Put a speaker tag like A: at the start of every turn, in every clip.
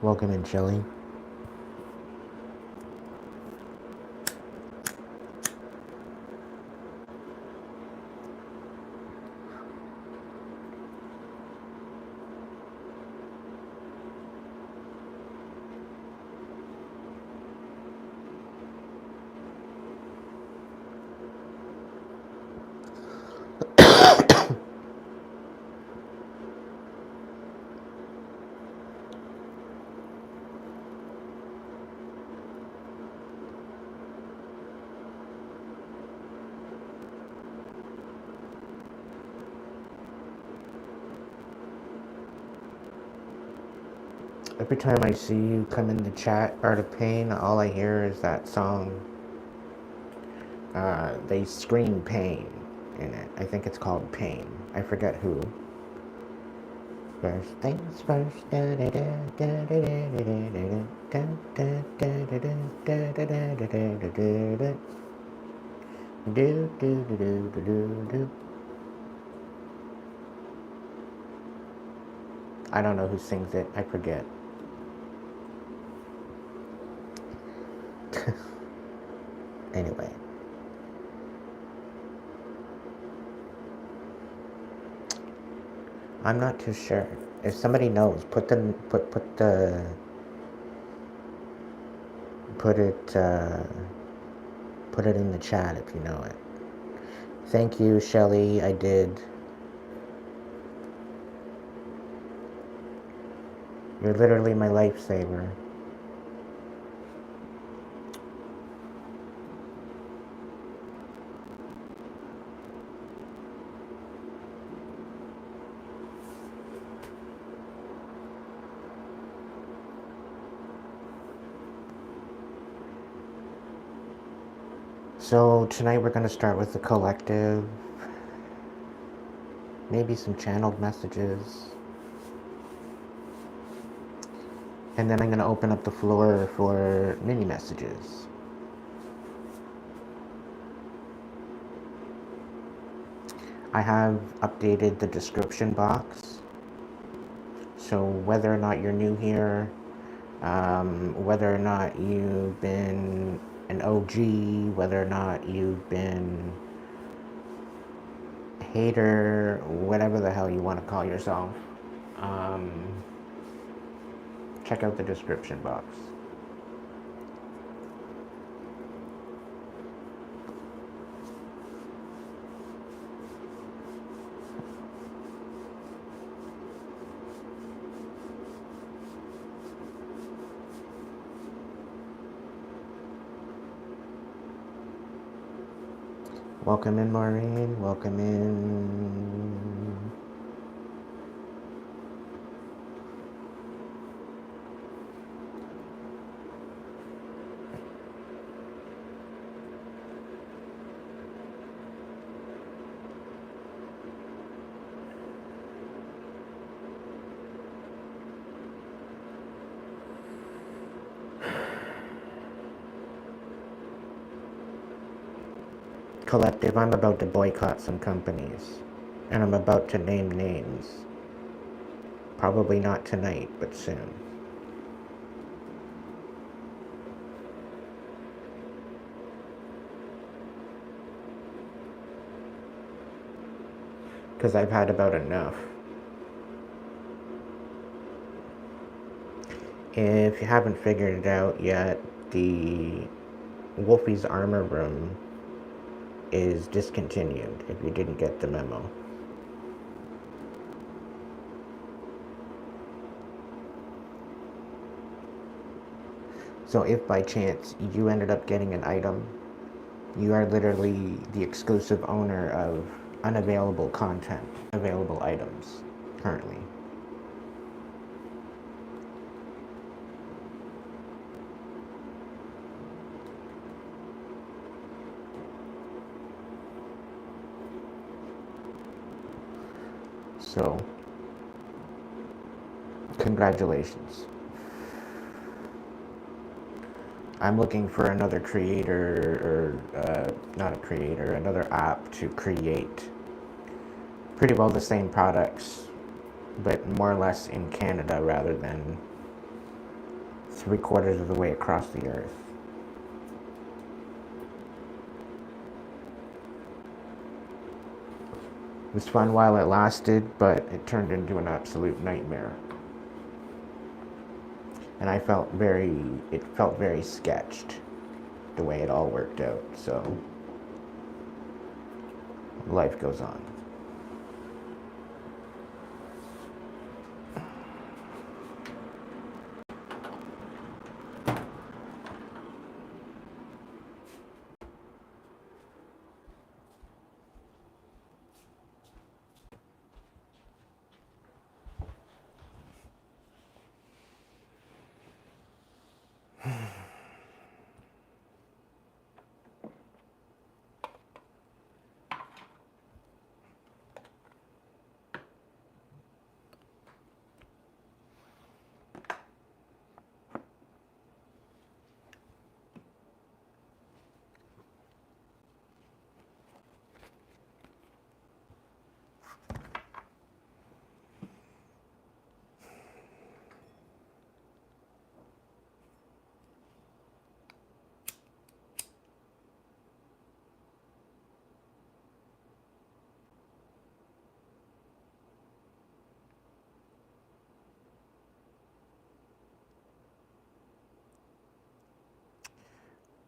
A: Welcome in, Chili. Every time I see you come in the chat, Art of Pain, all I hear is that song. They scream pain in it. I think it's called Pain. I forget who. First things first. I don't know who sings it. I forget. Anyway. I'm not too sure. If somebody knows, put it in the chat if you know it. Thank you, Shelly. I did. You're literally my lifesaver. So tonight we're going to start with the collective, maybe some channeled messages, and then I'm going to open up the floor for mini messages. I have updated the description box, so whether or not you're new here, whether or not you've been an OG, whether or not you've been a hater, whatever the hell you want to call yourself, check out the description box. Welcome in, Maureen. Welcome in. Collective, I'm about to boycott some companies, and I'm about to name names. Probably not tonight, but soon. Because I've had about enough. If you haven't figured it out yet, the Wolfie's Armor Room is discontinued, if you didn't get the memo. So if by chance you ended up getting an item, you are literally the exclusive owner of unavailable content, available items currently. So, congratulations. I'm looking for another creator, or not a creator, another app to create pretty well the same products, but more or less in Canada rather than 3/4 of the way across the earth. It was fun while it lasted, but it turned into an absolute nightmare. And it felt very sketched, the way it all worked out, so life goes on.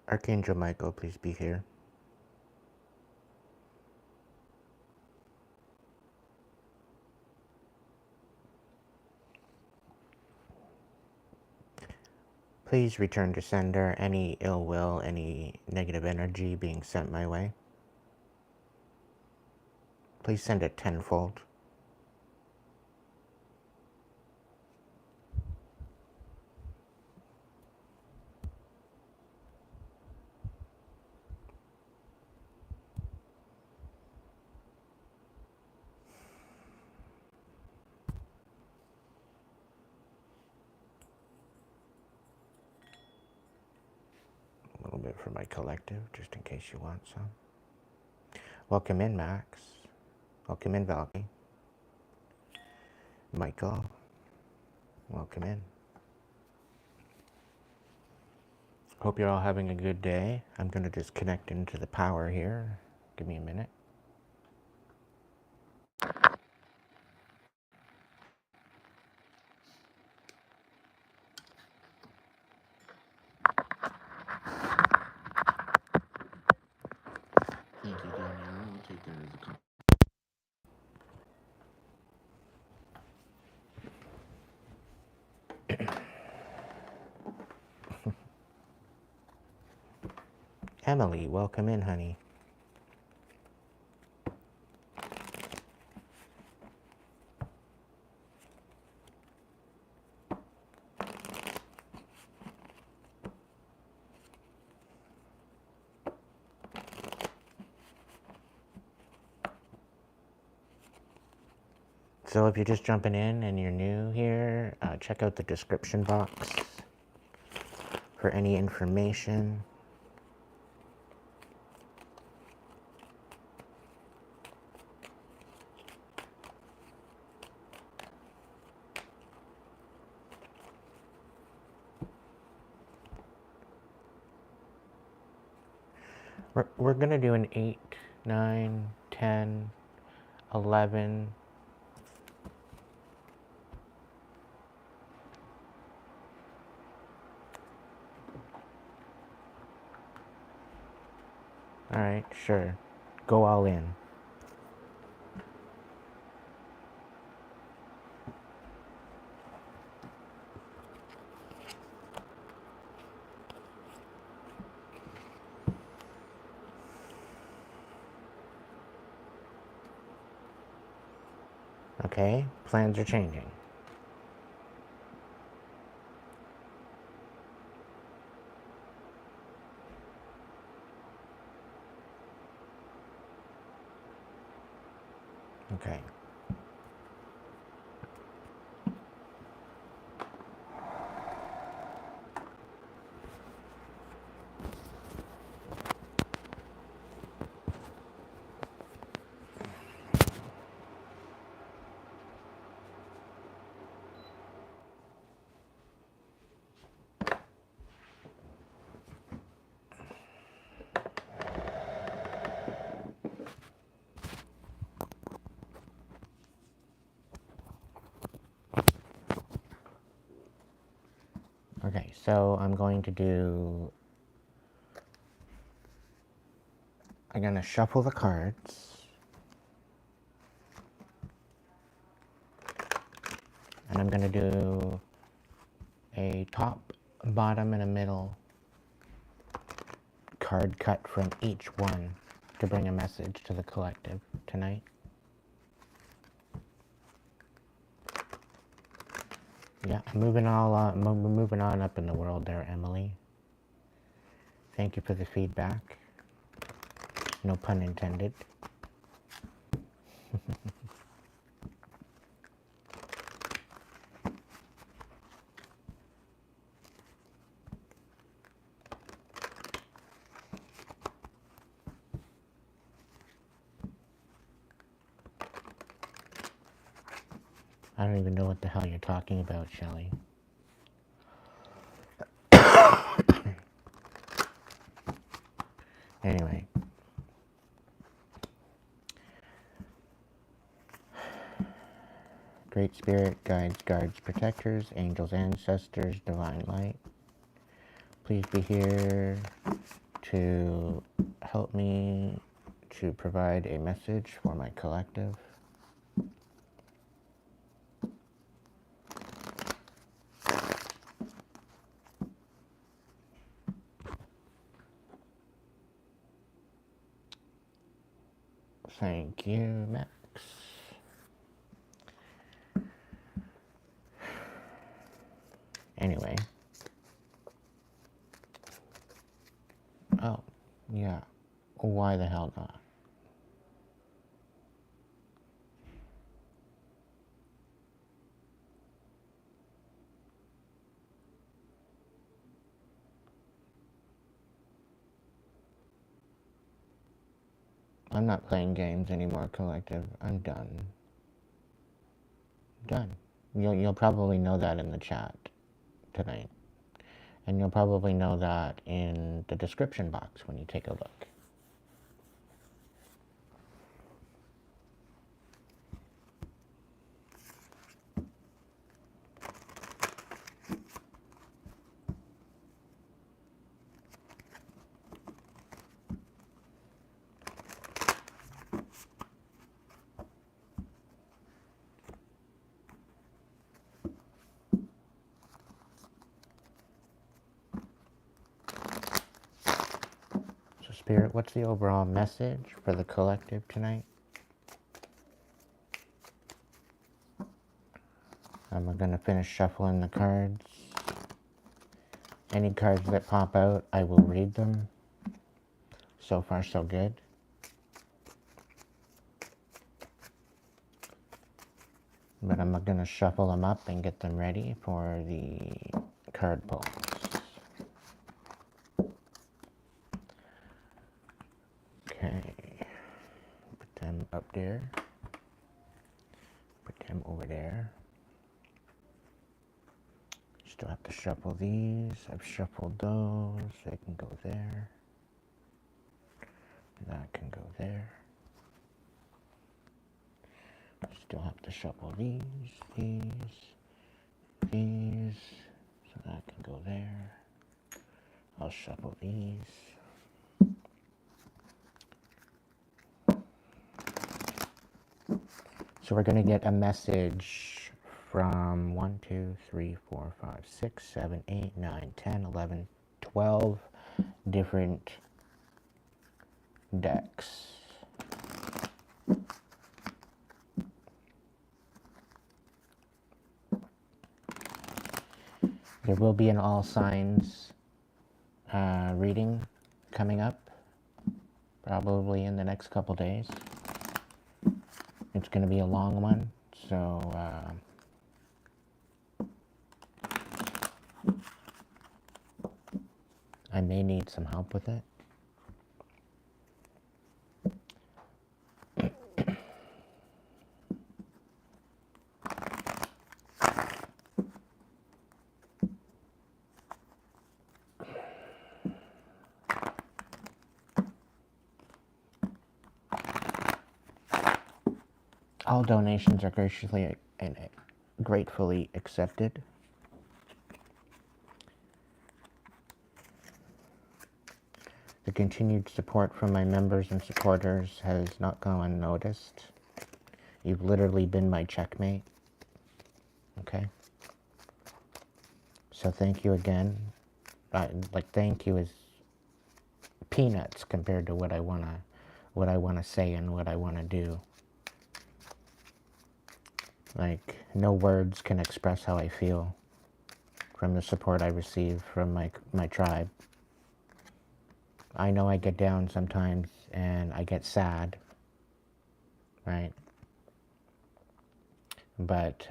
A: Archangel Michael, please be here. Please return to sender any ill will, any negative energy being sent my way. Please send it tenfold. A little bit for my collective, just in case you want some. Welcome in, Max. Welcome in, Valky. Michael. Welcome in. Hope you're all having a good day. I'm going to just connect into the power here. Give me a minute. Thank you, Danielle. I'll take that as a compliment. Emily, welcome in, honey. So if you're just jumping in and you're new here, check out the description box for any information. We're going to do an 8, 9, 10, 11. All right, sure. Go all in. Okay, plans are changing. Okay. So I'm going to shuffle the cards. And I'm going to do a top, bottom, and a middle card cut from each one to bring a message to the collective tonight. Yeah, moving on up in the world there, Emily. Thank you for the feedback. No pun intended. I don't even know what the hell you're talking about, Shelley. Anyway. Great Spirit, guides, guards, protectors, angels, ancestors, divine light. Please be here to help me to provide a message for my collective. Thank you, Max. Anyway. Oh, yeah. Why the hell not? I'm not playing games anymore, collective. I'm done. Done. You'll probably know that in the chat tonight. And you'll probably know that in the description box when you take a look. Spirit, what's the overall message for the collective tonight? I'm going to finish shuffling the cards. Any cards that pop out, I will read them. So far, so good. But I'm going to shuffle them up and get them ready for the card pulls. Okay. Put them up there. Put them over there. Still have to shuffle these. I've shuffled those. They can go there. That can go there. Still have to shuffle these. So that can go there. I'll shuffle these. So we're going to get a message from 1, 2, 3, 4, 5, 6, 7, 8, 9, 10, 11, 12 different decks. There will be an all signs reading coming up, probably in the next couple days. It's going to be a long one, so I may need some help with it. All donations are graciously and gratefully accepted. The continued support from my members and supporters has not gone unnoticed. You've literally been my checkmate. Okay? So thank you again. Thank you is peanuts compared to what I wanna say and what I wanna do. Like, no words can express how I feel from the support I receive from my tribe. I know I get down sometimes and I get sad, right? But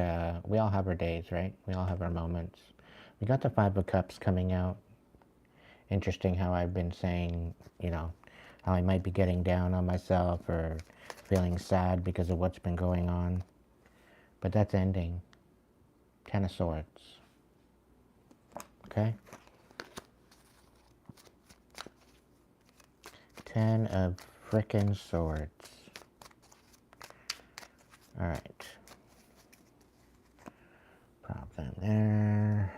A: we all have our days, right? We all have our moments. We got the Five of Cups coming out. Interesting how I've been saying, you know, how I might be getting down on myself or feeling sad because of what's been going on. But that's ending. Ten of Swords. Okay? Ten of frickin' Swords. Alright. Prop them there.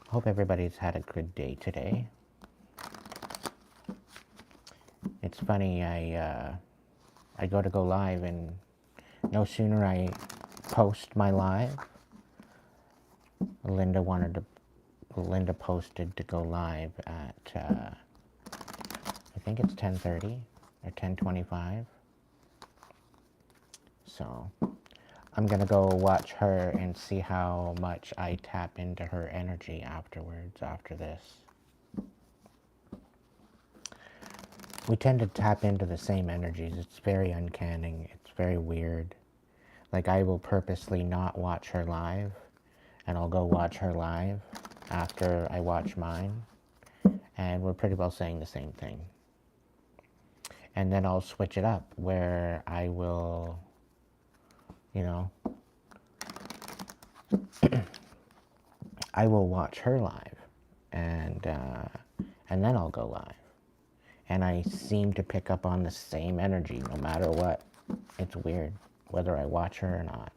A: Hope everybody's had a good day today. It's funny, I go live, and no sooner I post my live, Linda posted to go live at, I think it's 10:30 or 10:25. So I'm gonna go watch her and see how much I tap into her energy afterwards, after this. We tend to tap into the same energies. It's very uncanny. It's very weird. Like, I will purposely not watch her live, and I'll go watch her live after I watch mine, and we're pretty well saying the same thing. And then I'll switch it up, where I will, you know, I will watch her live, and then I'll go live. And I seem to pick up on the same energy no matter what. It's weird, whether I watch her or not.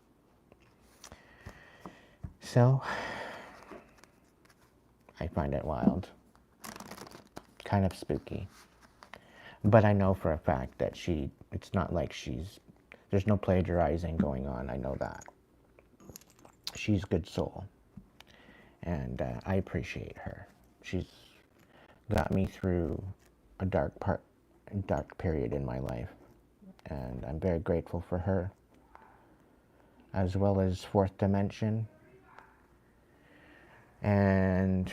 A: So, I find it wild. Kind of spooky. But I know for a fact that it's not like there's no plagiarizing going on. I know that. She's good soul. And I appreciate her. She's got me through a dark period in my life, and I'm very grateful for her, as well as Fourth Dimension and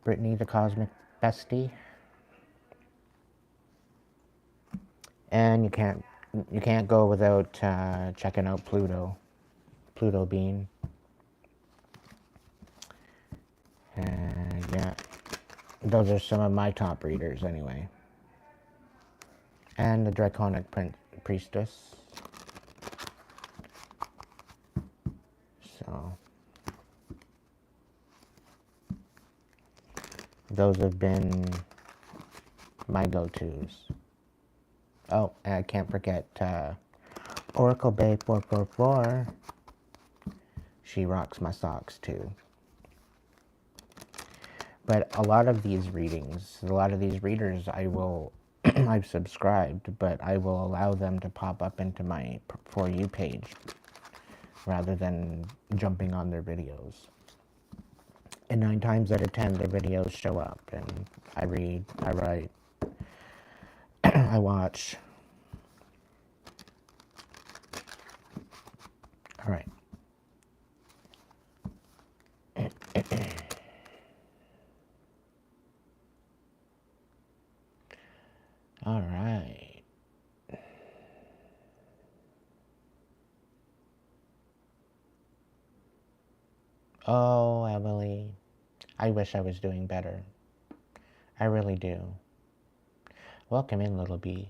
A: Brittany the Cosmic Bestie. And you can't go without checking out Pluto Bean. And yeah, those are some of my top readers anyway. And the Draconic Priestess. So those have been my go-tos. Oh, and I can't forget Oracle Bay 444. She rocks my socks too. But a lot of these readers, I've subscribed, but I will allow them to pop up into my For You page rather than jumping on their videos. And 9 times out of 10, their videos show up, and I read, I write, I watch. All right. All right. Oh, Emily, I wish I was doing better. I really do. Welcome in, little bee.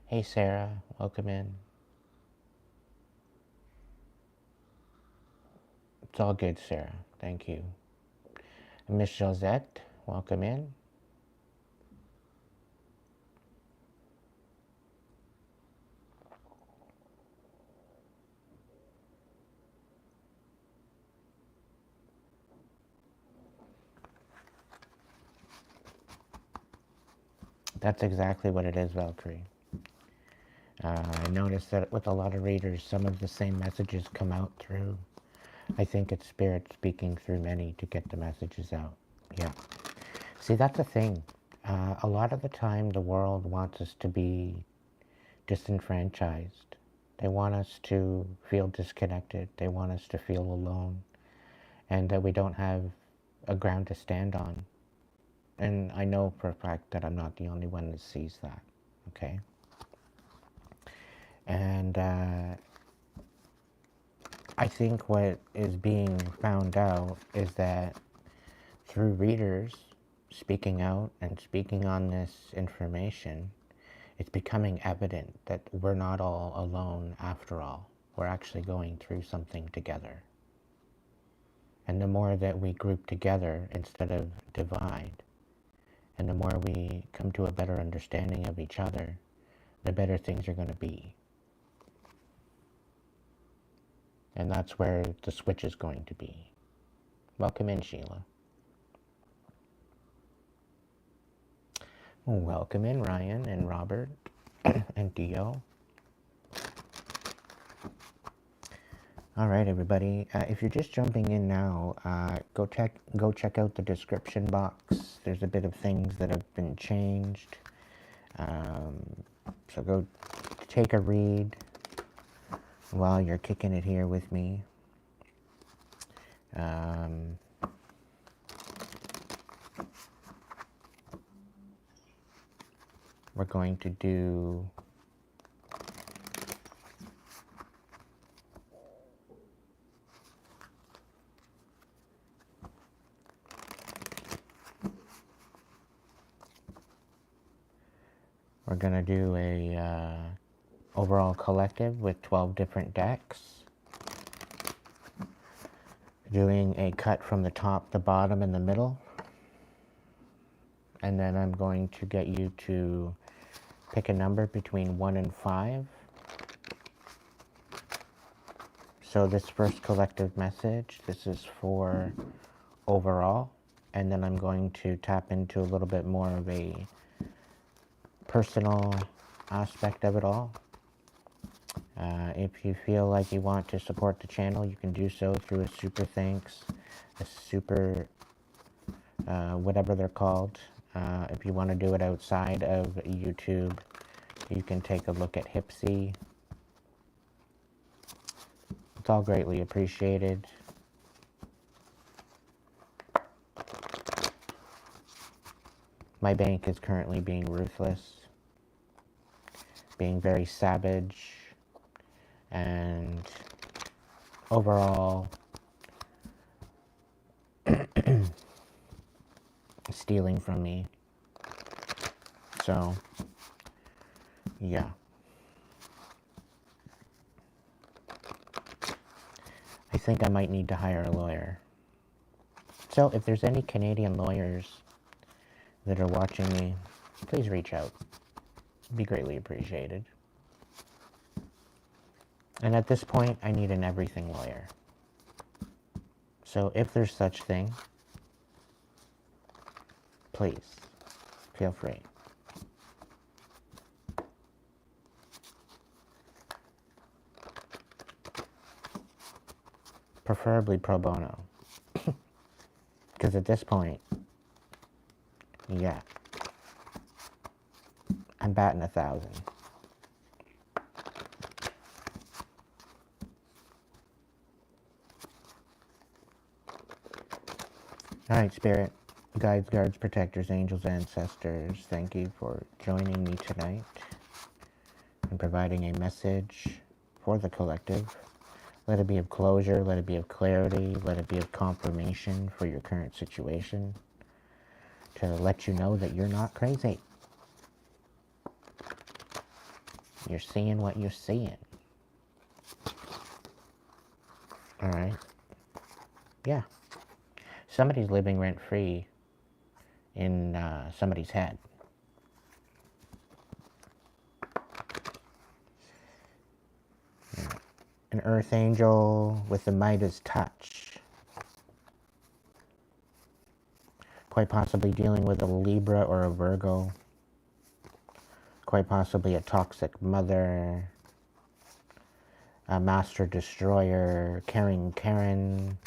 A: Hey, Sarah, welcome in. It's all good, Sarah. Thank you. Miss Josette, welcome in. That's exactly what it is, Valkyrie. I noticed that with a lot of readers, some of the same messages come out through. I think it's spirit speaking through many to get the messages out. Yeah. See, that's the thing. A lot of the time, the world wants us to be disenfranchised. They want us to feel disconnected. They want us to feel alone. And that we don't have a ground to stand on. And I know for a fact that I'm not the only one that sees that. Okay? And I think what is being found out is that through readers speaking out and speaking on this information, it's becoming evident that we're not all alone after all. We're actually going through something together. And the more that we group together instead of divide, and the more we come to a better understanding of each other, the better things are going to be. And that's where the switch is going to be. Welcome in, Sheila. Welcome in, Ryan and Robert and Dio. All right, everybody. If you're just jumping in now, go check out the description box. There's a bit of things that have been changed. So go take a read while you're kicking it here with me. We're going to do a overall collective with 12 different decks. Doing a cut from the top, the bottom, and the middle. And then I'm going to get you to pick a number between 1 and 5. So this first collective message, this is for overall. And then I'm going to tap into a little bit more of a personal aspect of it all. If you feel like you want to support the channel, you can do so through a super thanks, a super, whatever they're called. If you want to do it outside of YouTube, you can take a look at Hipsy. It's all greatly appreciated. My bank is currently being ruthless, being very savage, and overall stealing from me. So, yeah. I think I might need to hire a lawyer. So, if there's any Canadian lawyers that are watching me, please reach out. It'd be greatly appreciated. And at this point, I need an everything lawyer. So if there's such thing, please, feel free. Preferably pro bono. Because at this point, yeah, I'm batting 1,000. Alright, Spirit, guides, guards, protectors, angels, ancestors, thank you for joining me tonight and providing a message for the collective. Let it be of closure, let it be of clarity, let it be of confirmation for your current situation, to let you know that you're not crazy. You're seeing what you're seeing. Alright. Yeah. Somebody's living rent-free in somebody's head. An earth angel with the Midas touch. Quite possibly dealing with a Libra or a Virgo. Quite possibly a toxic mother. A master destroyer. Caring Karen.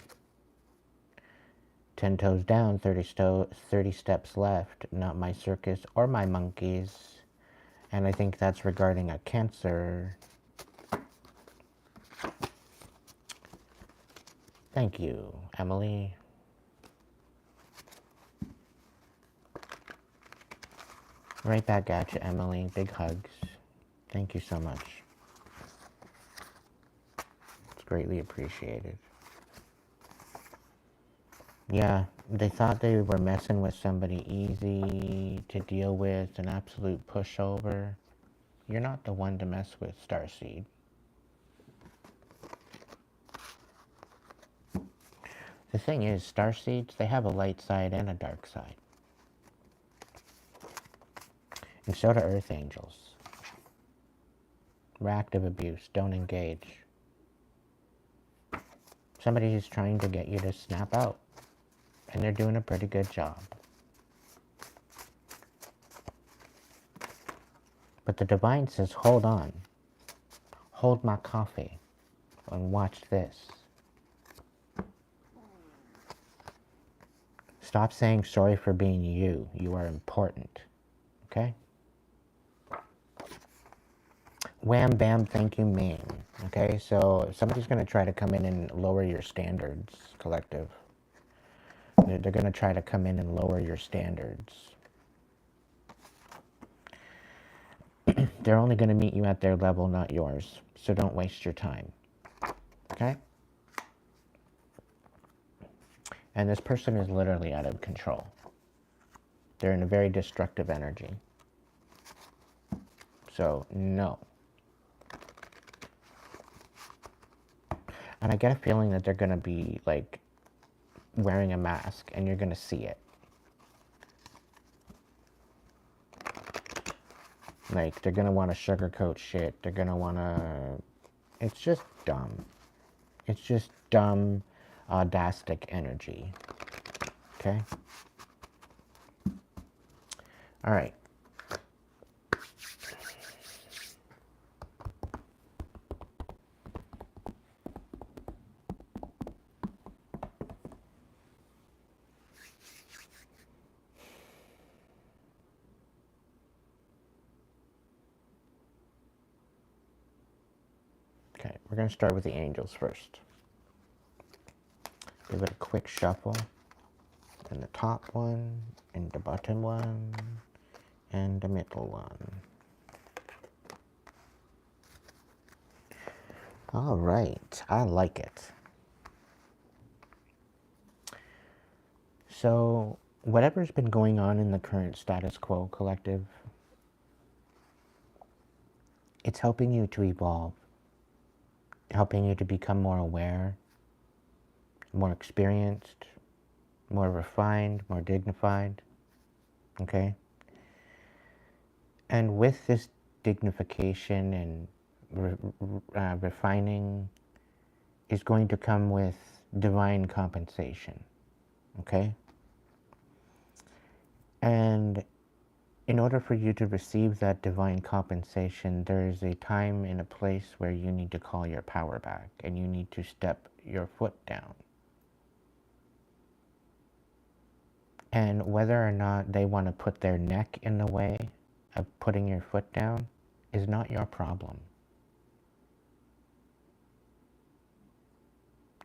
A: 10 toes down, 30 steps left. Not my circus or my monkeys. And I think that's regarding a Cancer. Thank you, Emily. Right back at you, Emily. Big hugs. Thank you so much. It's greatly appreciated. Yeah, they thought they were messing with somebody easy to deal with, an absolute pushover. You're not the one to mess with, Starseed. The thing is, starseeds, they have a light side and a dark side. And so do earth angels. Reactive abuse, don't engage. Somebody is trying to get you to snap out. And they're doing a pretty good job. But the divine says, hold on. Hold my coffee. And watch this. Stop saying sorry for being you. You are important. Okay? Wham, bam, thank you, ming. Okay? So somebody's going to try to come in and lower your standards, collective. They're going to try to come in and lower your standards. They're only going to meet you at their level, not yours. So don't waste your time. Okay? And this person is literally out of control. They're in a very destructive energy. So, no. And I get a feeling that they're going to be, like, wearing a mask, and you're going to see it. Like, they're going to want to sugarcoat shit. They're going to want to... It's just dumb. It's just dumb, audastic energy. Okay? All right. Okay, we're going to start with the angels first. Give it a quick shuffle. And the top one, and the bottom one, and the middle one. All right, I like it. So, whatever's been going on in the current status quo, collective, it's helping you to evolve, helping you to become more aware, more experienced, more refined, more dignified, okay? And with this dignification and refining is going to come with divine compensation, okay? And in order for you to receive that divine compensation, there is a time and a place where you need to call your power back and you need to step your foot down. And whether or not they want to put their neck in the way of putting your foot down is not your problem.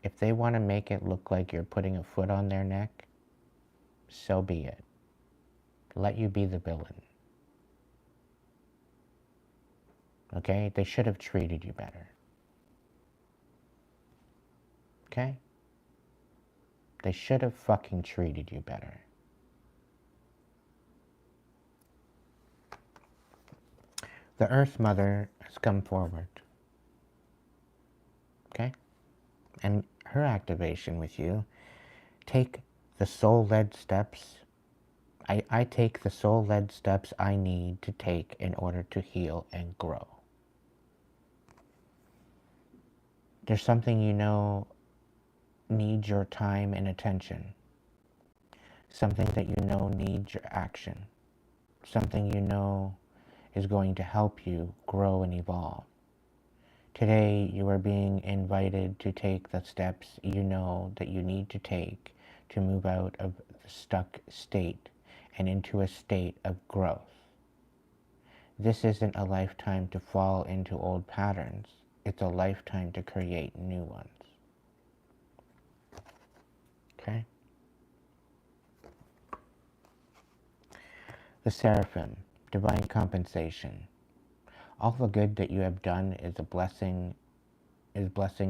A: If they want to make it look like you're putting a foot on their neck, so be it. Let you be the villain. Okay? They should have treated you better. Okay? They should have fucking treated you better. The Earth Mother has come forward. Okay? And her activation with you, take the soul-led steps. I take the soul-led steps I need to take in order to heal and grow. There's something you know needs your time and attention. Something that you know needs your action. Something you know is going to help you grow and evolve. Today, you are being invited to take the steps you know that you need to take to move out of the stuck state and into a state of growth. This isn't a lifetime to fall into old patterns. It's a lifetime to create new ones. Okay? The Seraphim, divine compensation. All the good that you have done is blessing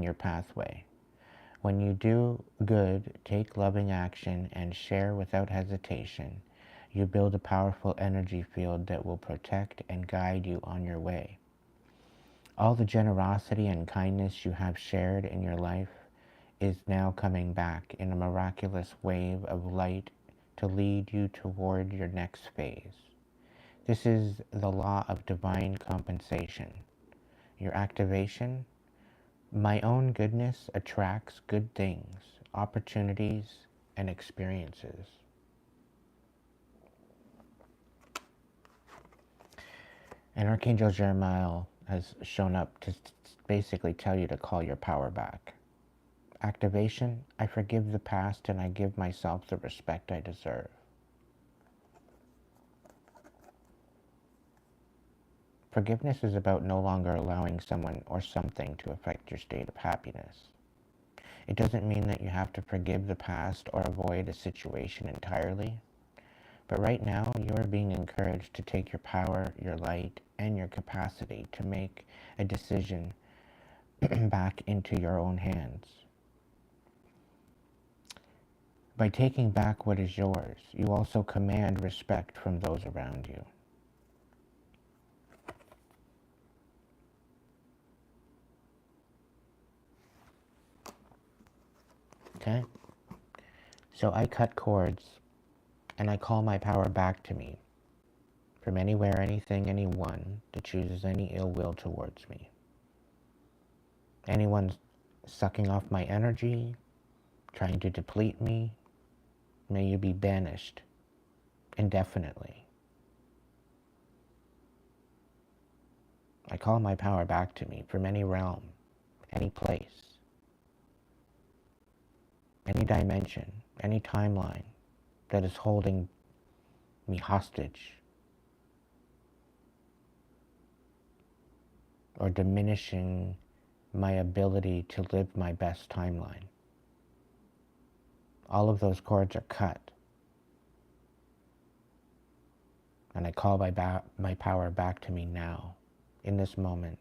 A: your pathway. When you do good, take loving action, and share without hesitation, you build a powerful energy field that will protect and guide you on your way. All the generosity and kindness you have shared in your life is now coming back in a miraculous wave of light to lead you toward your next phase. This is the law of divine compensation. Your activation, my own goodness attracts good things, opportunities, and experiences. And Archangel Jeremiah has shown up to basically tell you to call your power back. Activation, I forgive the past and I give myself the respect I deserve. Forgiveness is about no longer allowing someone or something to affect your state of happiness. It doesn't mean that you have to forgive the past or avoid a situation entirely. But right now, you are being encouraged to take your power, your light, and your capacity to make a decision back into your own hands. By taking back what is yours, you also command respect from those around you. Okay? So I cut cords and I call my power back to me from anywhere, anything, anyone that chooses any ill will towards me. Anyone sucking off my energy, trying to deplete me, may you be banished indefinitely. I call my power back to me from any realm, any place, any dimension, any timeline that is holding me hostage or diminishing my ability to live my best timeline. All of those cords are cut. And I call my power back to me now, in this moment.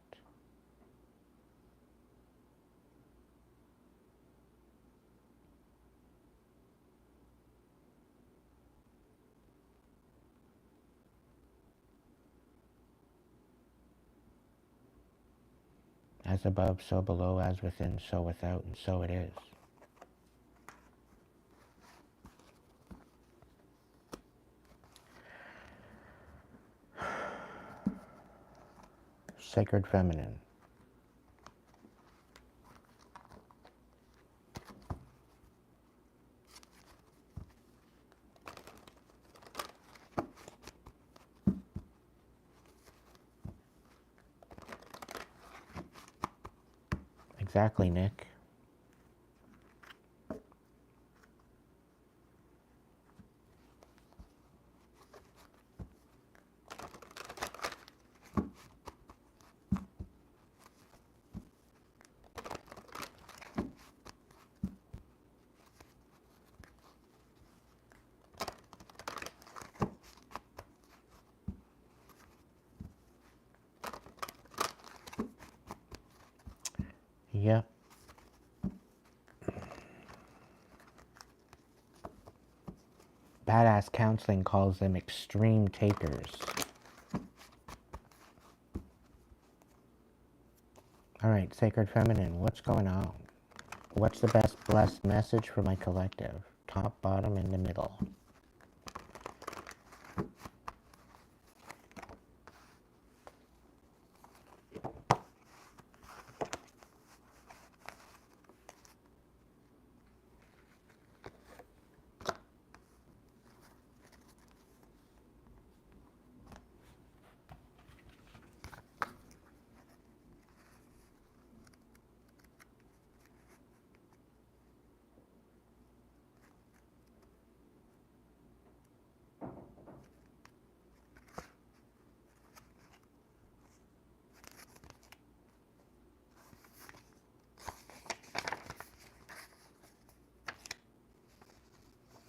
A: As above, so below, as within, so without, and so it is. Sacred Feminine. Exactly, Nick. Yep. Badass Counseling calls them extreme takers. Alright, Sacred Feminine, what's going on? What's the best blessed message for my collective? Top, bottom, in the middle.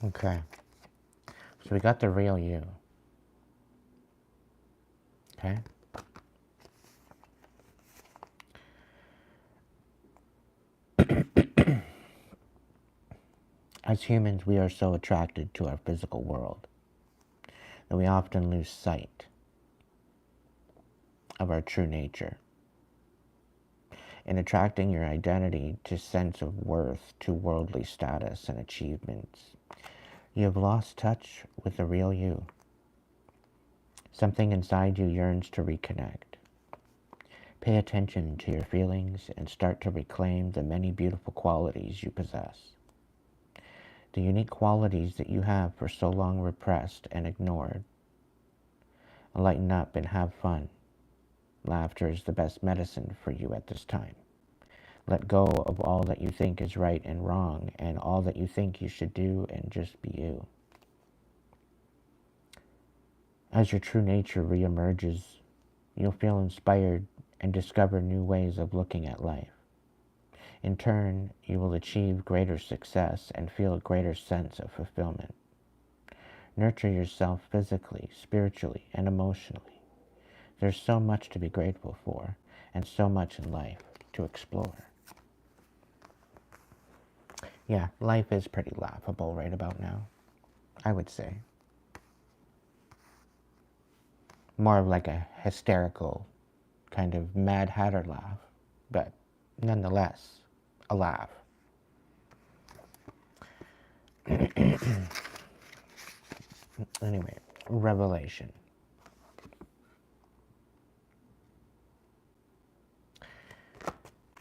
A: Okay. So we got the real you. Okay? As humans, we are so attracted to our physical world that we often lose sight of our true nature. In attracting your identity to sense of worth to worldly status and achievements, you have lost touch with the real you. Something inside you yearns to reconnect. Pay attention to your feelings and start to reclaim the many beautiful qualities you possess. The unique qualities that you have for so long repressed and ignored. Lighten up and have fun. Laughter is the best medicine for you at this time. Let go of all that you think is right and wrong and all that you think you should do and just be you. As your true nature reemerges, you'll feel inspired and discover new ways of looking at life. In turn, you will achieve greater success and feel a greater sense of fulfillment. Nurture yourself physically, spiritually, and emotionally. There's so much to be grateful for and so much in life to explore. Yeah, life is pretty laughable right about now, I would say. More of like a hysterical kind of Mad Hatter laugh, but nonetheless, a laugh. Anyway, revelation.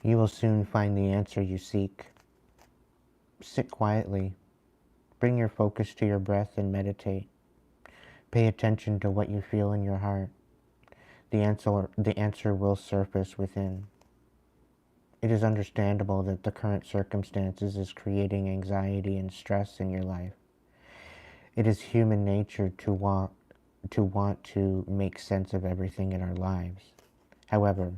A: You will soon find the answer you seek. Sit quietly. Bring your focus to your breath and meditate. Pay attention to what you feel in your heart. The answer will surface within. It is understandable that the current circumstances is creating anxiety and stress in your life. It is human nature to want to make sense of everything in our lives. However,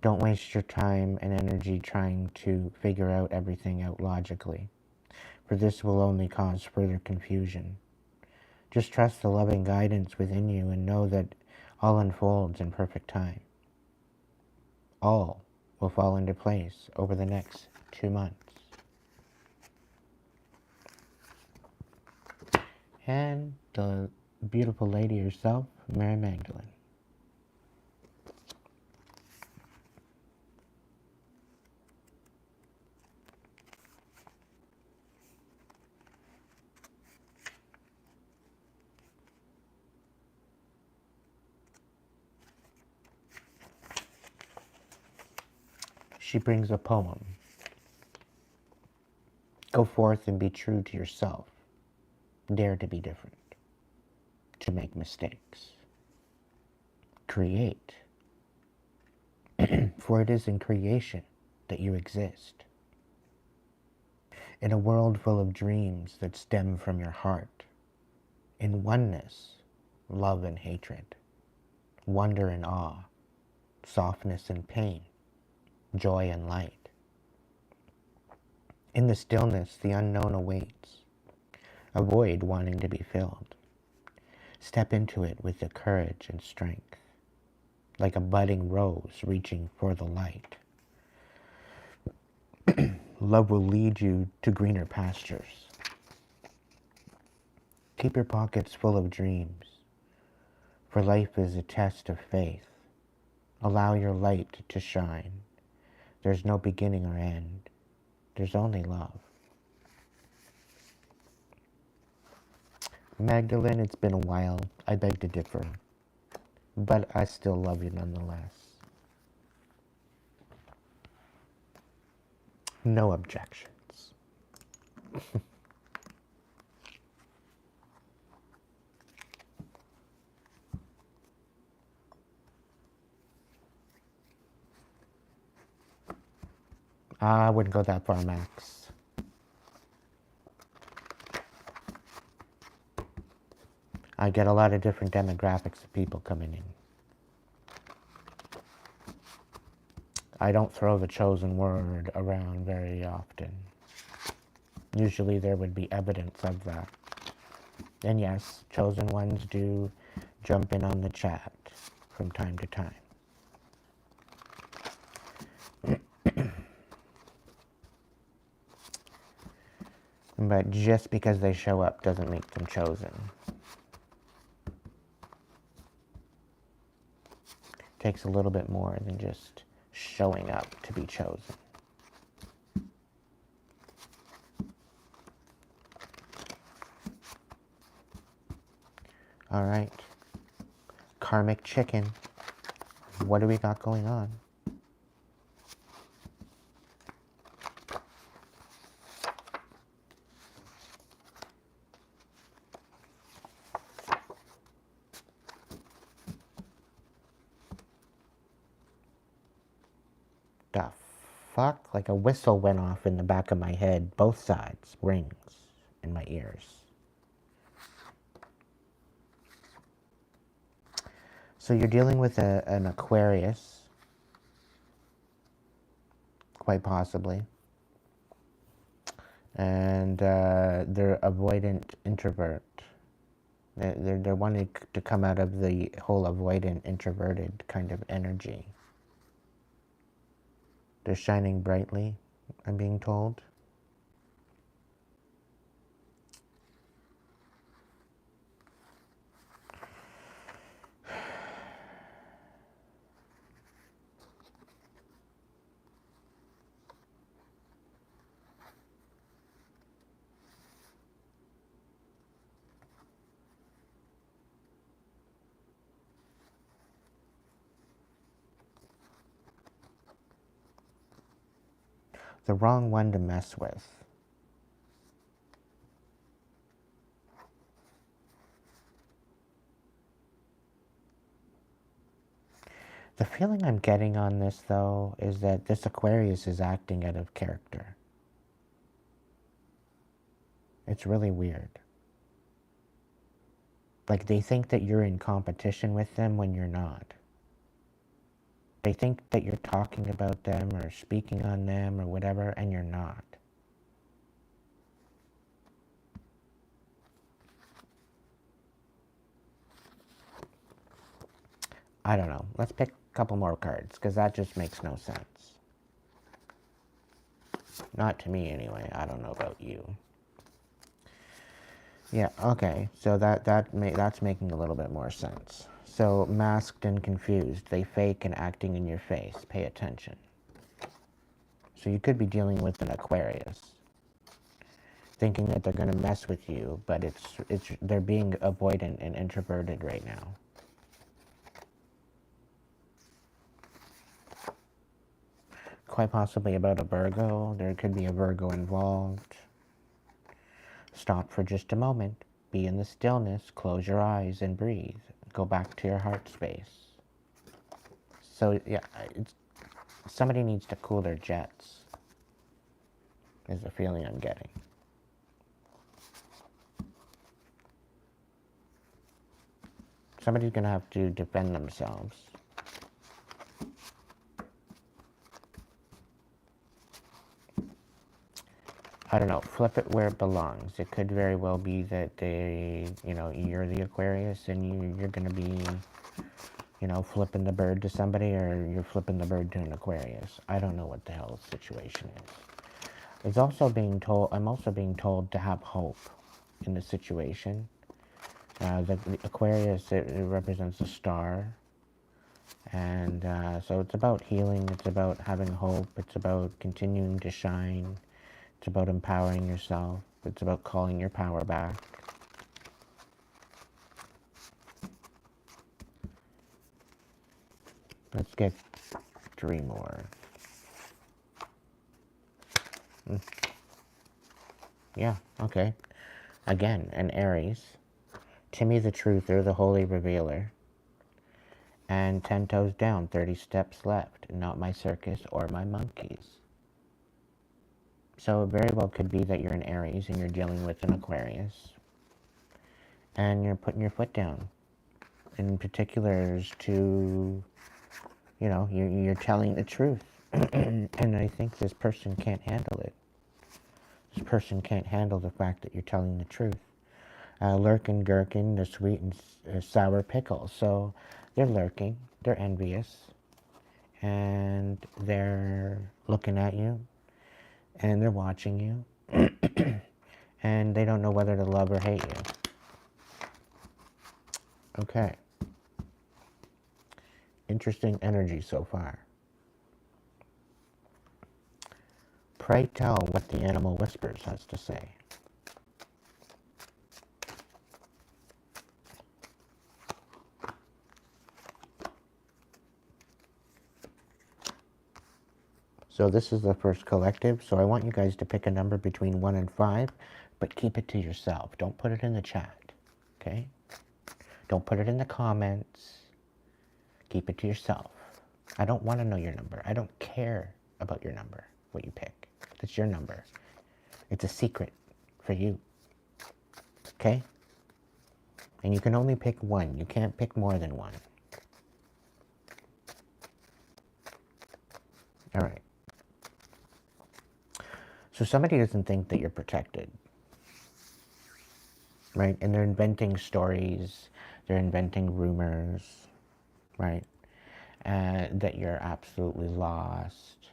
A: don't waste your time and energy trying to figure everything out logically, for this will only cause further confusion. Just trust the loving guidance within you and know that all unfolds in perfect time. All will fall into place over the next 2 months. And the beautiful lady herself, Mary Magdalene. She brings a poem. Go forth and be true to yourself. Dare to be different. To make mistakes. Create. For it is in creation that you exist. In a world full of dreams that stem from your heart. In oneness, love and hatred. Wonder and awe. Softness and pain. Joy and light. In the stillness, the unknown awaits. Avoid wanting to be filled. Step into it with the courage and strength, like a budding rose reaching for the light. Love will lead you to greener pastures. Keep your pockets full of dreams, for life is a test of faith. Allow your light to shine. There's no beginning or end. There's only love. Magdalene, it's been a while. I beg to differ. But I still love you nonetheless. No objections. I wouldn't go that far, Max. I get a lot of different demographics of people coming in. I don't throw the chosen word around very often. Usually there would be evidence of that. And yes, chosen ones do jump in on the chat from time to time. But just because they show up doesn't make them chosen. It takes a little bit more than just showing up to be chosen. All right. Karmic chicken. What do we got going on? The fuck? Like a whistle went off in the back of my head. Both sides. Rings in my ears. So you're dealing with an Aquarius. Quite possibly. And they're avoidant introvert. They're wanting to come out of the whole avoidant introverted kind of energy. They're shining brightly, I'm being told. The wrong one to mess with. The feeling I'm getting on this, though, is that this Aquarius is acting out of character. It's really weird. Like, they think that you're in competition with them when you're not. They think that you're talking about them or speaking on them or whatever, and you're not. I don't know. Let's pick a couple more cards, because that just makes no sense. Not to me, anyway. I don't know about you. Yeah, okay. So that's making a little bit more sense. So, masked and confused. They fake and acting in your face. Pay attention. So you could be dealing with an Aquarius, thinking that they're going to mess with you, but they're being avoidant and introverted right now. Quite possibly about a Virgo. There could be a Virgo involved. Stop for just a moment. Be in the stillness. Close your eyes and breathe. Go back to your heart space. So, yeah, somebody needs to cool their jets, is the feeling I'm getting. Somebody's going to have to defend themselves. I don't know, flip it where it belongs. It could very well be that you're the Aquarius and you're going to be, flipping the bird to somebody, or you're flipping the bird to an Aquarius. I don't know what the hell the situation is. I'm also being told to have hope in the situation. The Aquarius, it represents a star. And so it's about healing, it's about having hope, it's about continuing to shine. It's about empowering yourself. It's about calling your power back. Let's get 3 more. Yeah, okay. Again, an Aries. To me, the truther, the holy revealer. And 10 toes down, 30 steps left. Not my circus or my monkeys. So it very well could be that you're an Aries and you're dealing with an Aquarius. And you're putting your foot down. In particulars to, you know, you're telling the truth. And I think this person can't handle it. This person can't handle the fact that you're telling the truth. Lurking, gherkin, the sweet and sour pickle. So they're lurking, they're envious, and they're looking at you, and they're watching you, and they don't know whether to love or hate you. Okay. Interesting energy so far. Pray tell what the animal whispers has to say. So this is the first collective, so I want you guys to pick a number between 1 and 5, but keep it to yourself. Don't put it in the chat, okay? Don't put it in the comments. Keep it to yourself. I don't want to know your number. I don't care about your number, what you pick. It's your number. It's a secret for you, okay? And you can only pick one. You can't pick more than one. All right. So somebody doesn't think that you're protected, right? And they're inventing stories. They're inventing rumors, right? That you're absolutely lost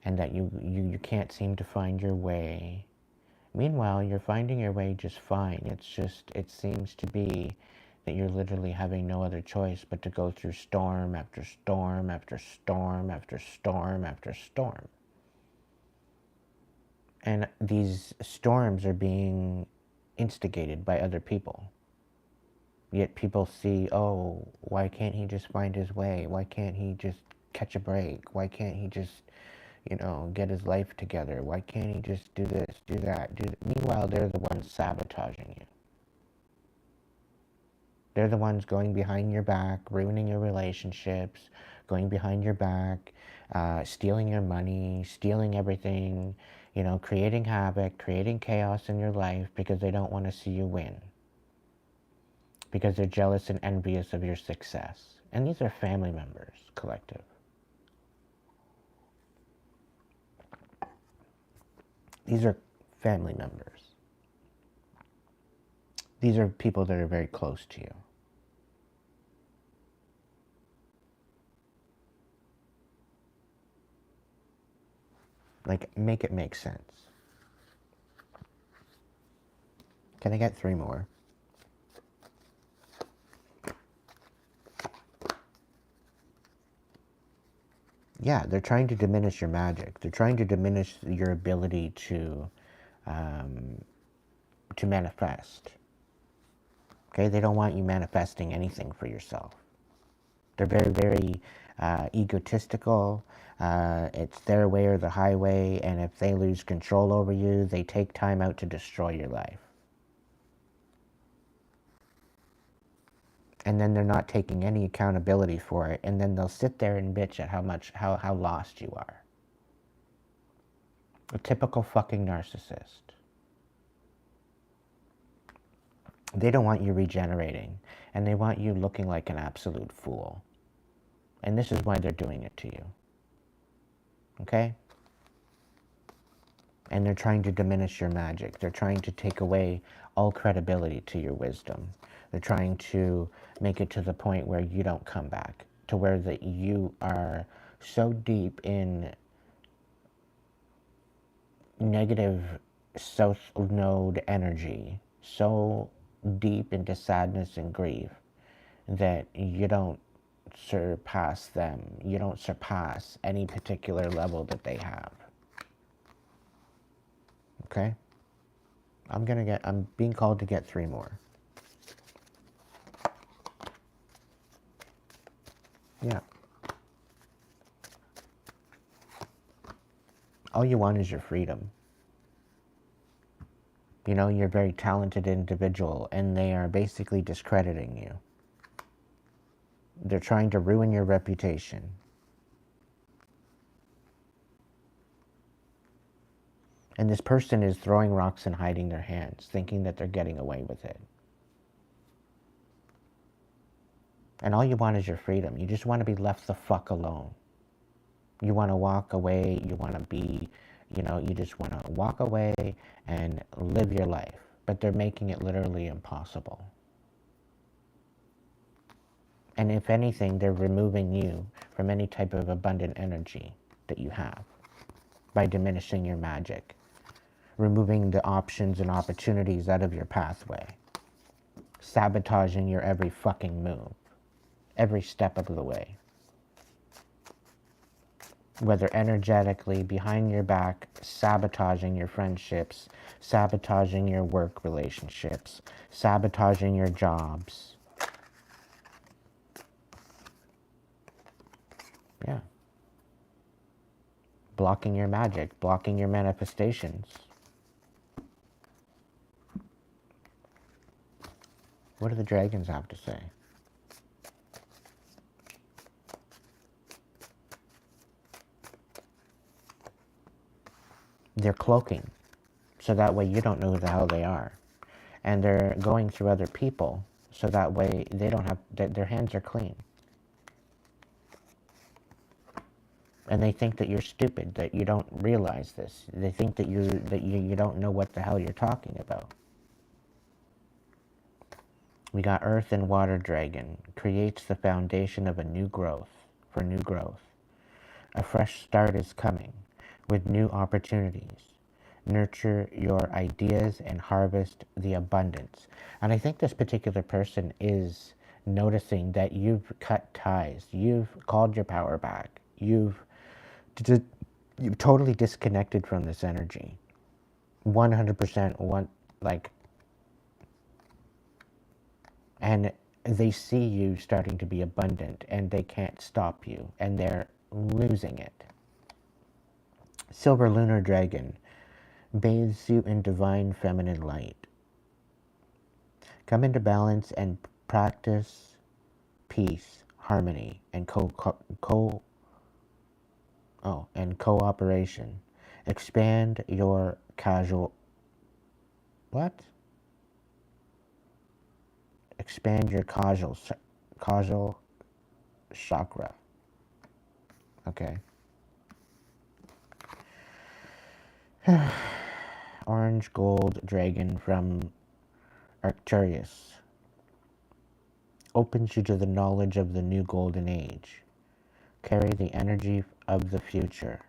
A: and that you can't seem to find your way. Meanwhile, you're finding your way just fine. It's just, it seems to be that you're literally having no other choice but to go through storm after storm after storm after storm after storm. And these storms are being instigated by other people. Yet people see, oh, why can't he just find his way? Why can't he just catch a break? Why can't he just, you know, get his life together? Why can't he just do this, do that, do that? Meanwhile, they're the ones sabotaging you. They're the ones going behind your back, ruining your relationships, going behind your back, stealing your money, stealing everything, you know, creating havoc, creating chaos in your life because they don't want to see you win. Because they're jealous and envious of your success. And these are family members, collective. These are family members. These are people that are very close to you. Like, make it make sense. Can I get 3 more? Yeah, they're trying to diminish your magic. They're trying to diminish your ability to manifest. Okay, they don't want you manifesting anything for yourself. They're very, very egotistical. It's their way or the highway, and if they lose control over you, they take time out to destroy your life. And then they're not taking any accountability for it, and then they'll sit there and bitch at how lost you are. A typical fucking narcissist. They don't want you regenerating, and they want you looking like an absolute fool. And this is why they're doing it to you. Okay? And they're trying to diminish your magic. They're trying to take away all credibility to your wisdom. They're trying to make it to the point where you don't come back, to where that you are so deep in negative south node energy, so deep into sadness and grief, that you don't surpass them. You don't surpass any particular level that they have. Okay? I'm being called to get 3 more. Yeah. All you want is your freedom. You know, you're a very talented individual, and they are basically discrediting you. They're trying to ruin your reputation. And this person is throwing rocks and hiding their hands, thinking that they're getting away with it. And all you want is your freedom. You just want to be left the fuck alone. You want to walk away. You want to be, you just want to walk away and live your life. But they're making it literally impossible. And if anything, they're removing you from any type of abundant energy that you have by diminishing your magic, removing the options and opportunities out of your pathway, sabotaging your every fucking move, every step of the way. Whether energetically, behind your back, sabotaging your friendships, sabotaging your work relationships, sabotaging your jobs. Yeah. Blocking your magic, blocking your manifestations. What do the dragons have to say? They're cloaking, so that way you don't know who the hell they are. And they're going through other people, so that way they don't have, their hands are clean. And they think that you're stupid, that you don't realize this. They think that you don't know what the hell you're talking about. We got Earth and Water Dragon. Creates the foundation of a new growth, for new growth. A fresh start is coming, with new opportunities. Nurture your ideas and harvest the abundance. And I think this particular person is noticing that you've cut ties. You've called your power back. You've totally disconnected from this energy. 100% and they see you starting to be abundant, and they can't stop you, and they're losing it. Silver Lunar Dragon bathes you in divine feminine light. Come into balance and practice peace, harmony, and cooperation. Expand your expand your causal chakra. Okay. Orange Gold Dragon from Arcturus opens you to the knowledge of the new golden age. Carry the energy of the future.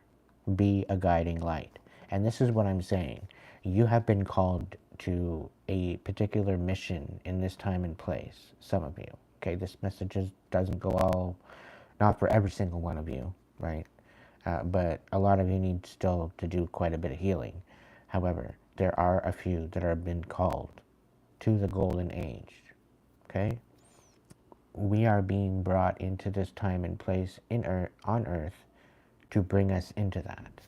A: Be a guiding light. And this is what I'm saying. You have been called to a particular mission in this time and place, some of you. Okay, this message doesn't go all, not for every single one of you, right? But a lot of you need still to do quite a bit of healing. However, there are a few that have been called to the golden age, okay? We are being brought into this time and place on earth to bring us into that,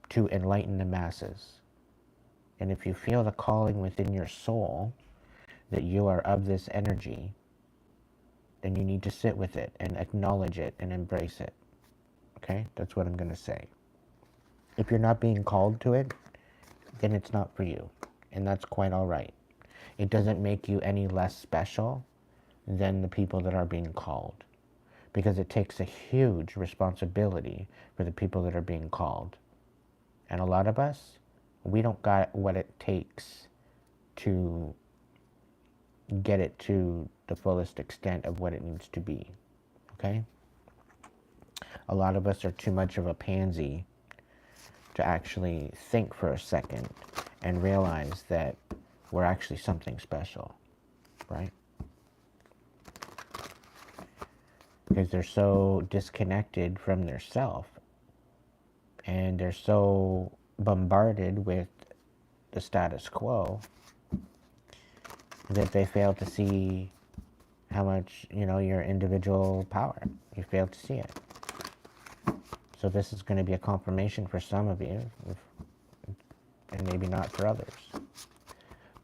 A: to enlighten the masses. And if you feel the calling within your soul that you are of this energy, then you need to sit with it and acknowledge it and embrace it. Okay? That's what I'm going to say. If you're not being called to it, then it's not for you. And that's quite all right. It doesn't make you any less special than the people that are being called. Because it takes a huge responsibility for the people that are being called. And a lot of us, we don't got what it takes to get it to the fullest extent of what it needs to be. Okay? A lot of us are too much of a pansy to actually think for a second and realize that we're actually something special, right? Because they're so disconnected from their self, and they're so bombarded with the status quo that they fail to see how much, your individual power. You fail to see it. So this is going to be a confirmation for some of you, and maybe not for others.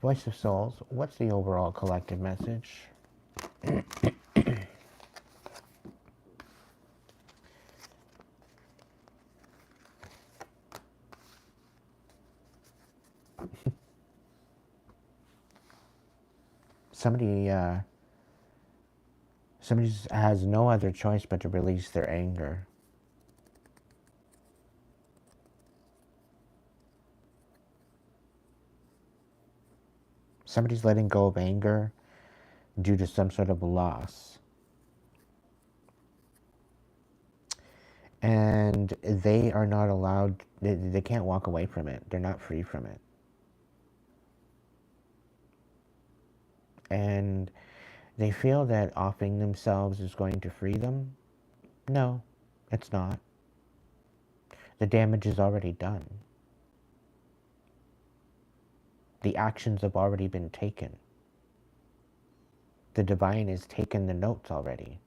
A: Voice of Souls, what's the overall collective message? Somebody has no other choice but to release their anger. Somebody's letting go of anger due to some sort of loss. And they are not allowed, they can't walk away from it. They're not free from it. And they feel that offing themselves is going to free them. No, it's not. The damage is already done. The actions have already been taken. The divine has taken the notes already.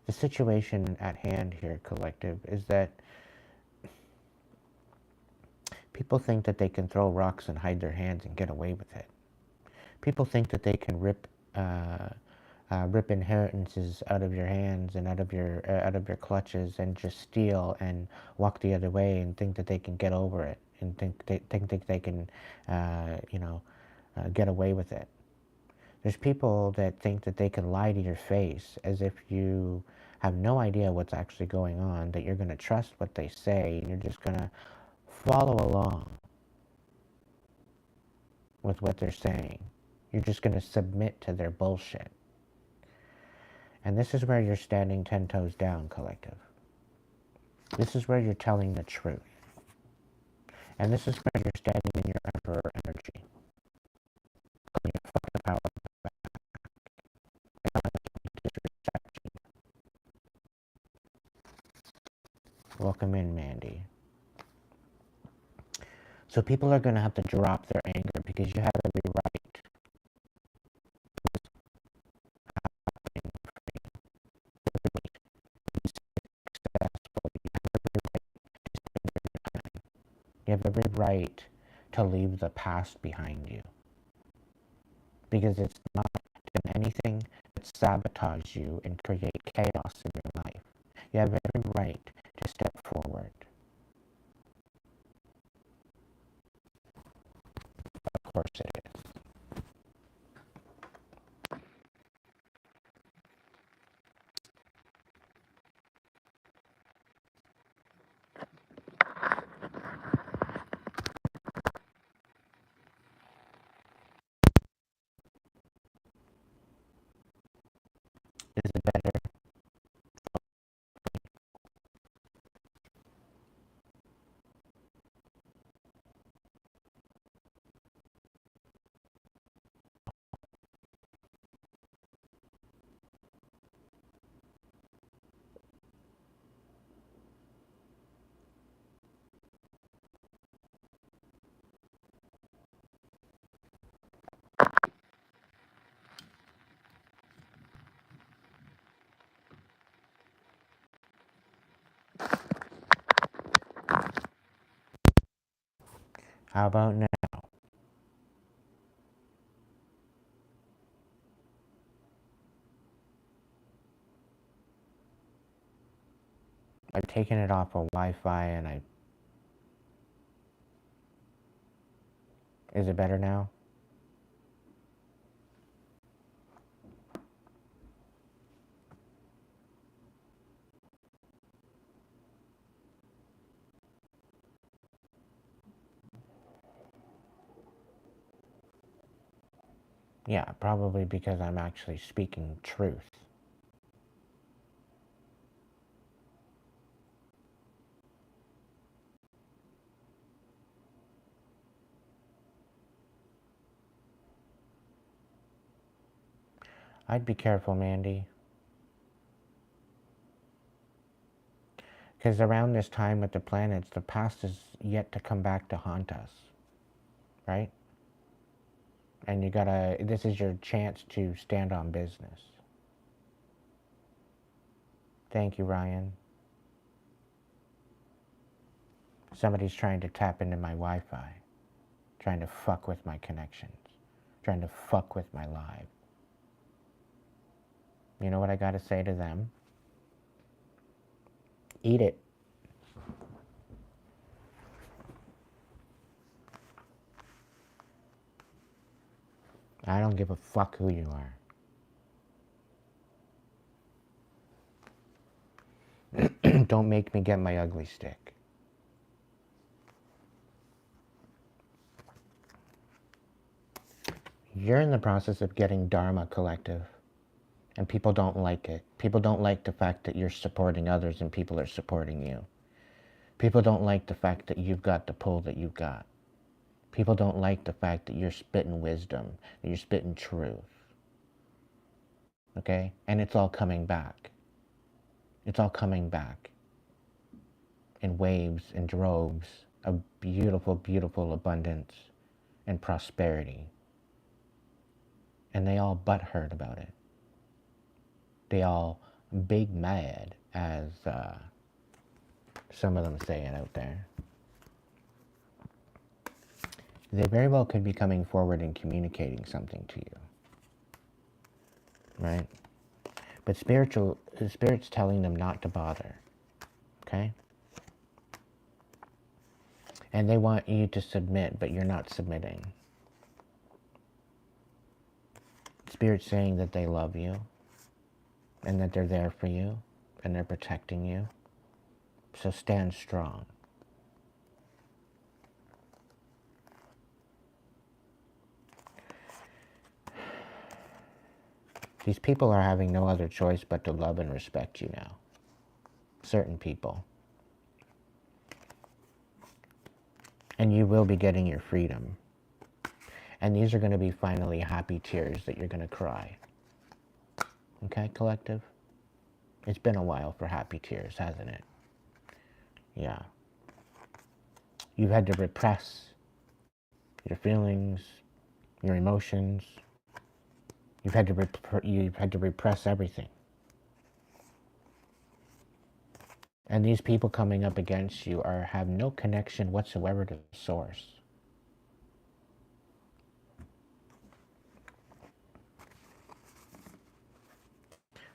A: The situation at hand here, collective, is that people think that they can throw rocks and hide their hands and get away with it. People think that they can rip inheritances out of your hands and out of your clutches and just steal and walk the other way and think that they can get over it and think they can, get away with it. There's people that think that they can lie to your face as if you have no idea what's actually going on, that you're going to trust what they say, and you're just going to follow along with what they're saying. You're just going to submit to their bullshit. And this is where you're standing 10 toes down, collective. This is where you're telling the truth. And this is where you're standing in your emperor energy. Putting your fucking power back. And not letting you disrespect you. Welcome in, Mandy. So people are going to have to drop their anger because you have every right. You have every right to leave the past behind you. Because it's not doing anything that sabotage you and create chaos in your life. You have every right to step forward. Of course it is. Is it better? How about now? I've taken it off of Wi-Fi and Is it better now? Yeah, probably because I'm actually speaking truth. I'd be careful, Mandy. Because around this time with the planets, the past is yet to come back to haunt us, right? And you gotta, this is your chance to stand on business. Thank you, Ryan. Somebody's trying to tap into my Wi-Fi, trying to fuck with my connections, trying to fuck with my live. You know what I gotta say to them? Eat it. I don't give a fuck who you are. Don't make me get my ugly stick. You're in the process of getting Dharma, Collective, and people don't like it. People don't like the fact that you're supporting others and people are supporting you. People don't like the fact that you've got the pull that you've got. People don't like the fact that you're spitting wisdom, that you're spitting truth. Okay? And it's all coming back. It's all coming back in waves and droves of beautiful, beautiful abundance and prosperity. And they all butthurt about it. They all big mad, as some of them say it out there. They very well could be coming forward and communicating something to you, right? But Spirit's telling them not to bother, okay? And they want you to submit, but you're not submitting. Spirit's saying that they love you, and that they're there for you, and they're protecting you. So stand strong. These people are having no other choice but to love and respect you now. Certain people. And you will be getting your freedom. And these are going to be finally happy tears that you're going to cry. Okay, Collective? It's been a while for happy tears, hasn't it? Yeah. You've had to repress your feelings, your emotions. You've had to repress everything. And these people coming up against you have no connection whatsoever to the source.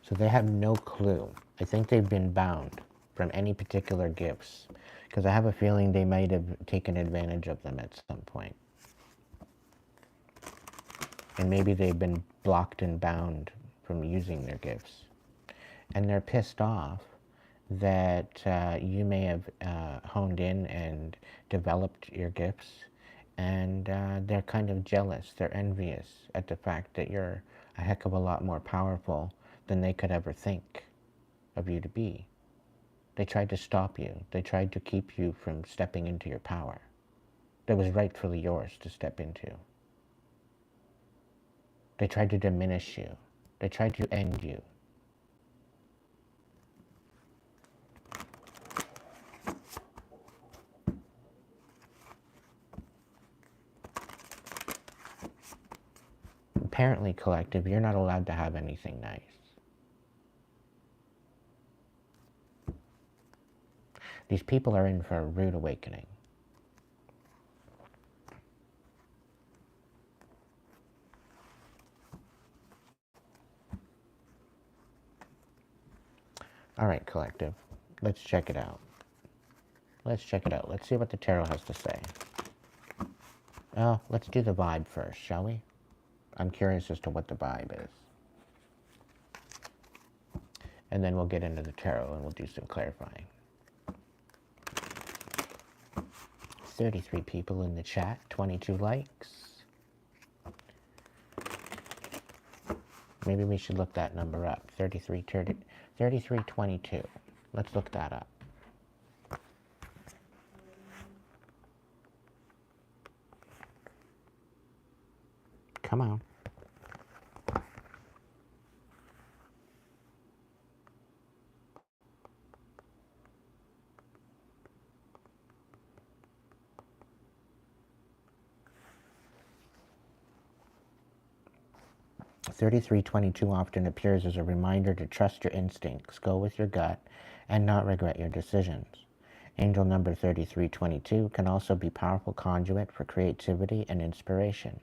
A: So they have no clue. I think they've been bound from any particular gifts, because I have a feeling they might have taken advantage of them at some point. And maybe they've been blocked and bound from using their gifts. And they're pissed off that you may have honed in and developed your gifts, and they're kind of jealous. They're envious at the fact that you're a heck of a lot more powerful than they could ever think of you to be. They tried to stop you. They tried to keep you from stepping into your power that was rightfully yours to step into. They tried to diminish you. They tried to end you. Apparently, Collective, you're not allowed to have anything nice. These people are in for a rude awakening. All right, Collective, let's check it out. Let's check it out. Let's see what the tarot has to say. Oh, let's do the vibe first, shall we? I'm curious as to what the vibe is. And then we'll get into the tarot and we'll do some clarifying. 33 people in the chat, 22 likes. Maybe we should look that number up. 3322. Let's look that up. Come on. 3322 often appears as a reminder to trust your instincts, go with your gut, and not regret your decisions. Angel number 3322 can also be a powerful conduit for creativity and inspiration,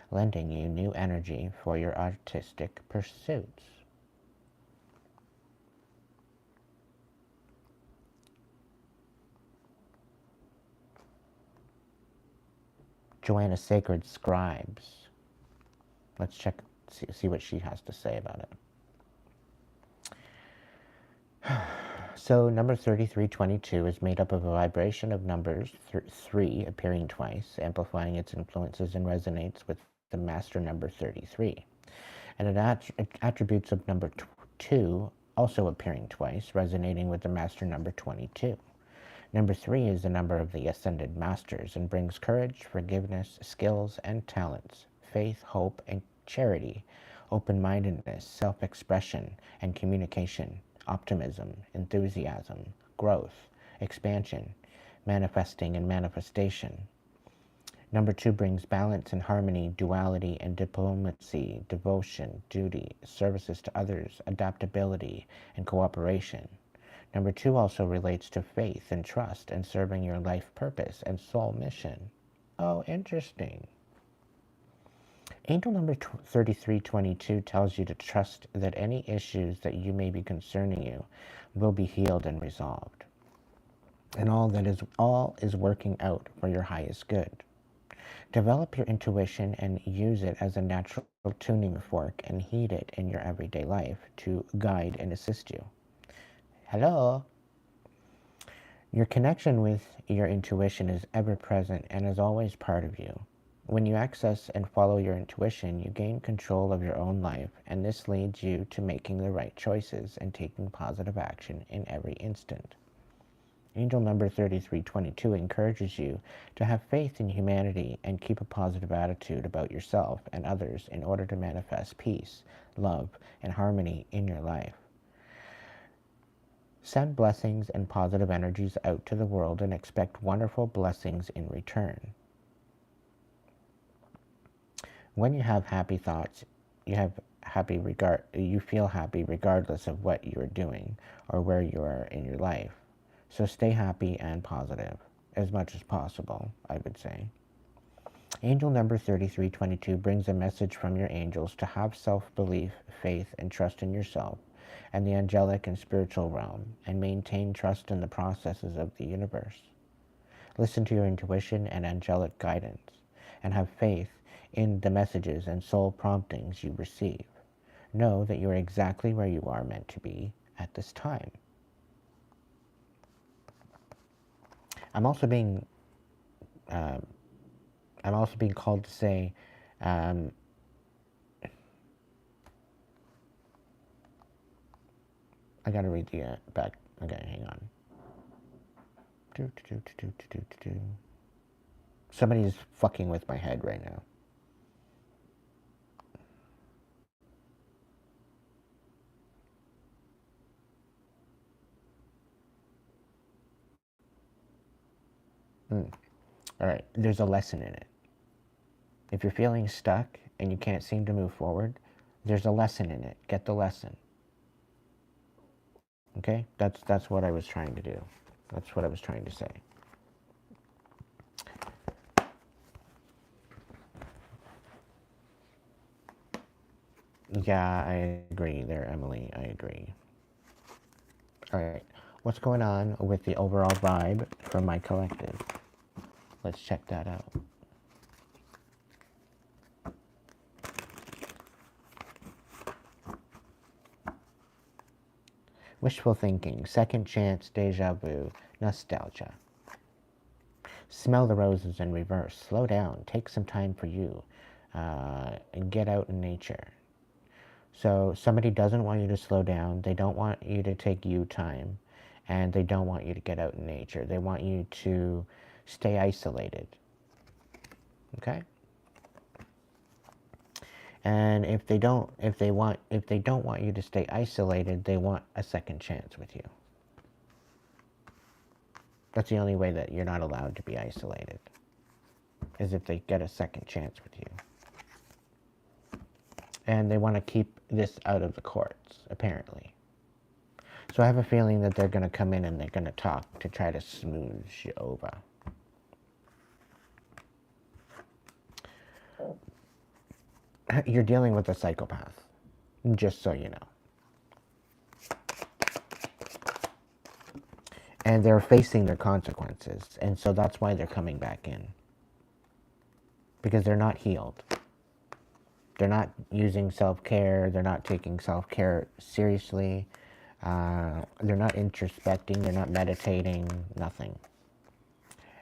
A: lending you new energy for your artistic pursuits. Joanna Sacred Scribes. Let's see what she has to say about it. So number 3322 is made up of a vibration of numbers 3 appearing twice, amplifying its influences, and resonates with the master number 33. And it attributes of number 2 also appearing twice, resonating with the master number 22. Number 3 is the number of the ascended masters and brings courage, forgiveness, skills, and talents, faith, hope, and charity, open-mindedness, self-expression, and communication, optimism, enthusiasm, growth, expansion, manifesting, and manifestation. Number 2 brings balance and harmony, duality and diplomacy, devotion, duty, services to others, adaptability, and cooperation. Number 2 also relates to faith and trust and serving your life purpose and soul mission. Oh, interesting. Angel number 3322 tells you to trust that any issues that you may be concerning you will be healed and resolved. And all is working out for your highest good. Develop your intuition and use it as a natural tuning fork and heed it in your everyday life to guide and assist you. Hello? Your connection with your intuition is ever present and is always part of you. When you access and follow your intuition, you gain control of your own life, and this leads you to making the right choices and taking positive action in every instant. Angel number 3322 encourages you to have faith in humanity and keep a positive attitude about yourself and others in order to manifest peace, love, and harmony in your life. Send blessings and positive energies out to the world and expect wonderful blessings in return. When you have happy thoughts, you feel happy regardless of what you are doing or where you are in your life. So stay happy and positive as much as possible, I would say. Angel number 3322 brings a message from your angels to have self-belief, faith, and trust in yourself and the angelic and spiritual realm, and maintain trust in the processes of the universe. Listen to your intuition and angelic guidance, and have faith in the messages and soul promptings you receive. Know that you are exactly where you are meant to be at this time. I'm also being called to say, I gotta read the back. Okay, hang on. Somebody's fucking with my head right now. All right, there's a lesson in it. If you're feeling stuck and you can't seem to move forward, there's a lesson in it. Get the lesson. Okay? That's what I was trying to do. That's what I was trying to say. Yeah, I agree there, Emily. I agree. All right. What's going on with the overall vibe from my collective? Let's check that out. Wishful thinking, second chance, deja vu, nostalgia. Smell the roses in reverse. Slow down. Take some time for you. And get out in nature. So somebody doesn't want you to slow down. They don't want you to take you time. And they don't want you to get out in nature. They want you to stay isolated. Okay? And if they don't want you to stay isolated, they want a second chance with you. That's the only way that you're not allowed to be isolated, is if they get a second chance with you. And they want to keep this out of the courts, apparently. So I have a feeling that they're going to come in and they're going to talk to try to smooth you over. You're dealing with a psychopath, just so you know. And they're facing their consequences, and so that's why they're coming back in. Because they're not healed. They're not using self-care, they're not taking self-care seriously, they're not introspecting, they're not meditating, nothing.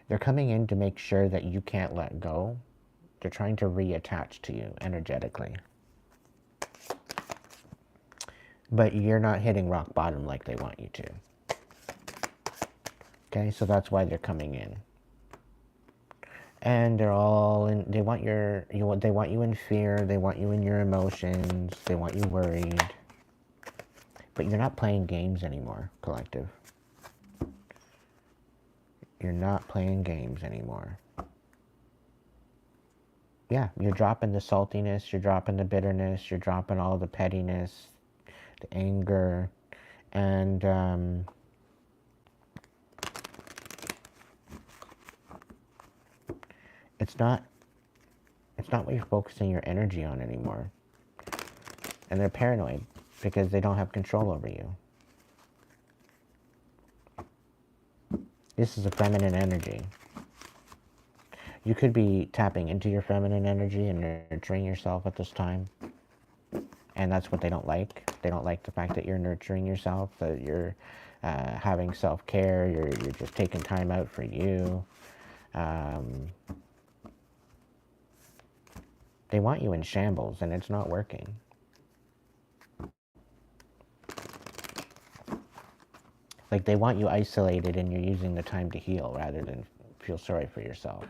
A: They're coming in to make sure that you can't let go. They're trying to reattach to you energetically. But you're not hitting rock bottom like they want you to. Okay, so that's why they're coming in. And they're all in, they want you in fear, they want you in your emotions, they want you worried. But you're not playing games anymore, collective. You're not playing games anymore. Yeah, you're dropping the saltiness, you're dropping the bitterness, you're dropping all the pettiness, the anger, and it's not what you're focusing your energy on anymore. And they're paranoid because they don't have control over you. This is a feminine energy. You could be tapping into your feminine energy and nurturing yourself at this time. And that's what they don't like. They don't like the fact that you're nurturing yourself, that you're having self-care, you're just taking time out for you. They want you in shambles, and it's not working. Like, they want you isolated, and you're using the time to heal rather than feel sorry for yourself.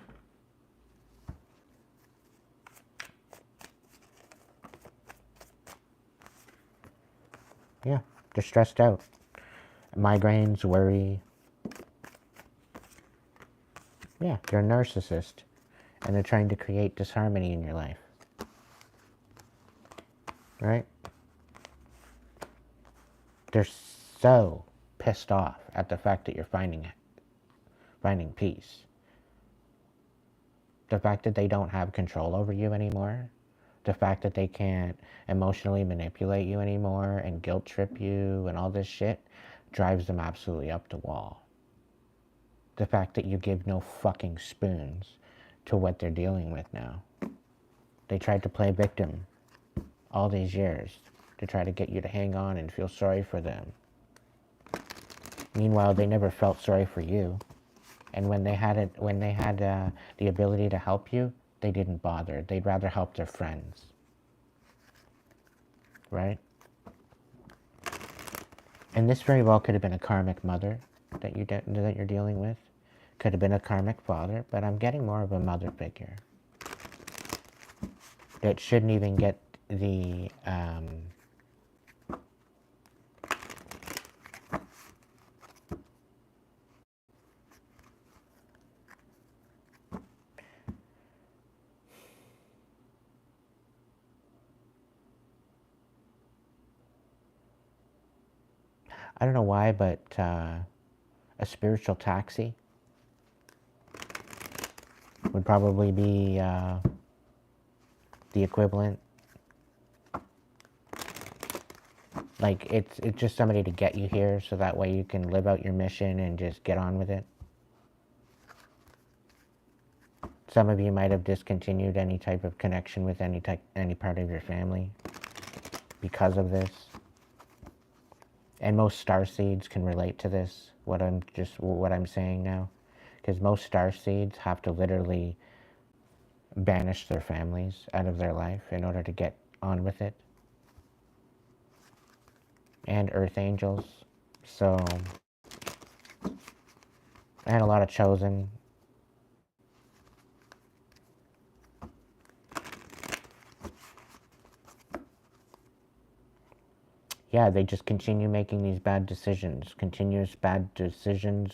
A: Yeah, they're stressed out. Migraines, worry. Yeah, they're a narcissist, and they're trying to create disharmony in your life. Right? They're so pissed off at the fact that you're finding peace. The fact that they don't have control over you anymore. The fact that they can't emotionally manipulate you anymore and guilt trip you and all this shit drives them absolutely up the wall. The fact that you give no fucking spoons to what they're dealing with now. They tried to play victim all these years to try to get you to hang on and feel sorry for them. Meanwhile, they never felt sorry for you. And when they had the ability to help you, they didn't bother. They'd rather help their friends. Right? And this very well could have been a karmic mother that you're dealing with. Could have been a karmic father, but I'm getting more of a mother figure. That shouldn't even get the I don't know why, but a spiritual taxi would probably be the equivalent. Like, it's just somebody to get you here so that way you can live out your mission and just get on with it. Some of you might have discontinued any type of connection with any part of your family because of this. And most starseeds can relate to this, what I'm saying now. Because most starseeds have to literally banish their families out of their life in order to get on with it. And earth angels. So, and a lot of chosen. Yeah, they just continue making these bad decisions, continuous bad decisions,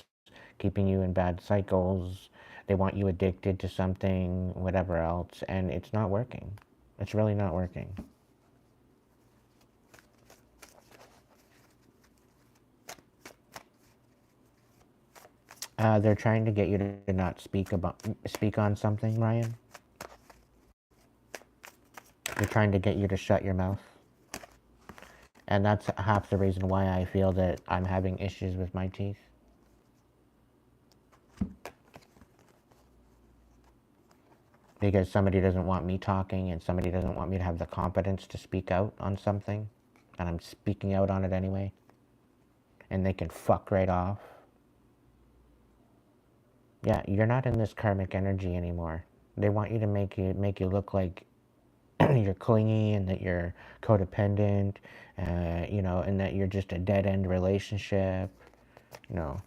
A: keeping you in bad cycles. They want you addicted to something, whatever else, and it's not working. It's really not working. They're trying to get you to not speak on something, Ryan. They're trying to get you to shut your mouth. And that's half the reason why I feel that I'm having issues with my teeth. Because somebody doesn't want me talking and somebody doesn't want me to have the competence to speak out on something. And I'm speaking out on it anyway. And they can fuck right off. Yeah, you're not in this karmic energy anymore. They want you to make you look like you're clingy and that you're codependent, you know, and that you're just a dead-end relationship. No,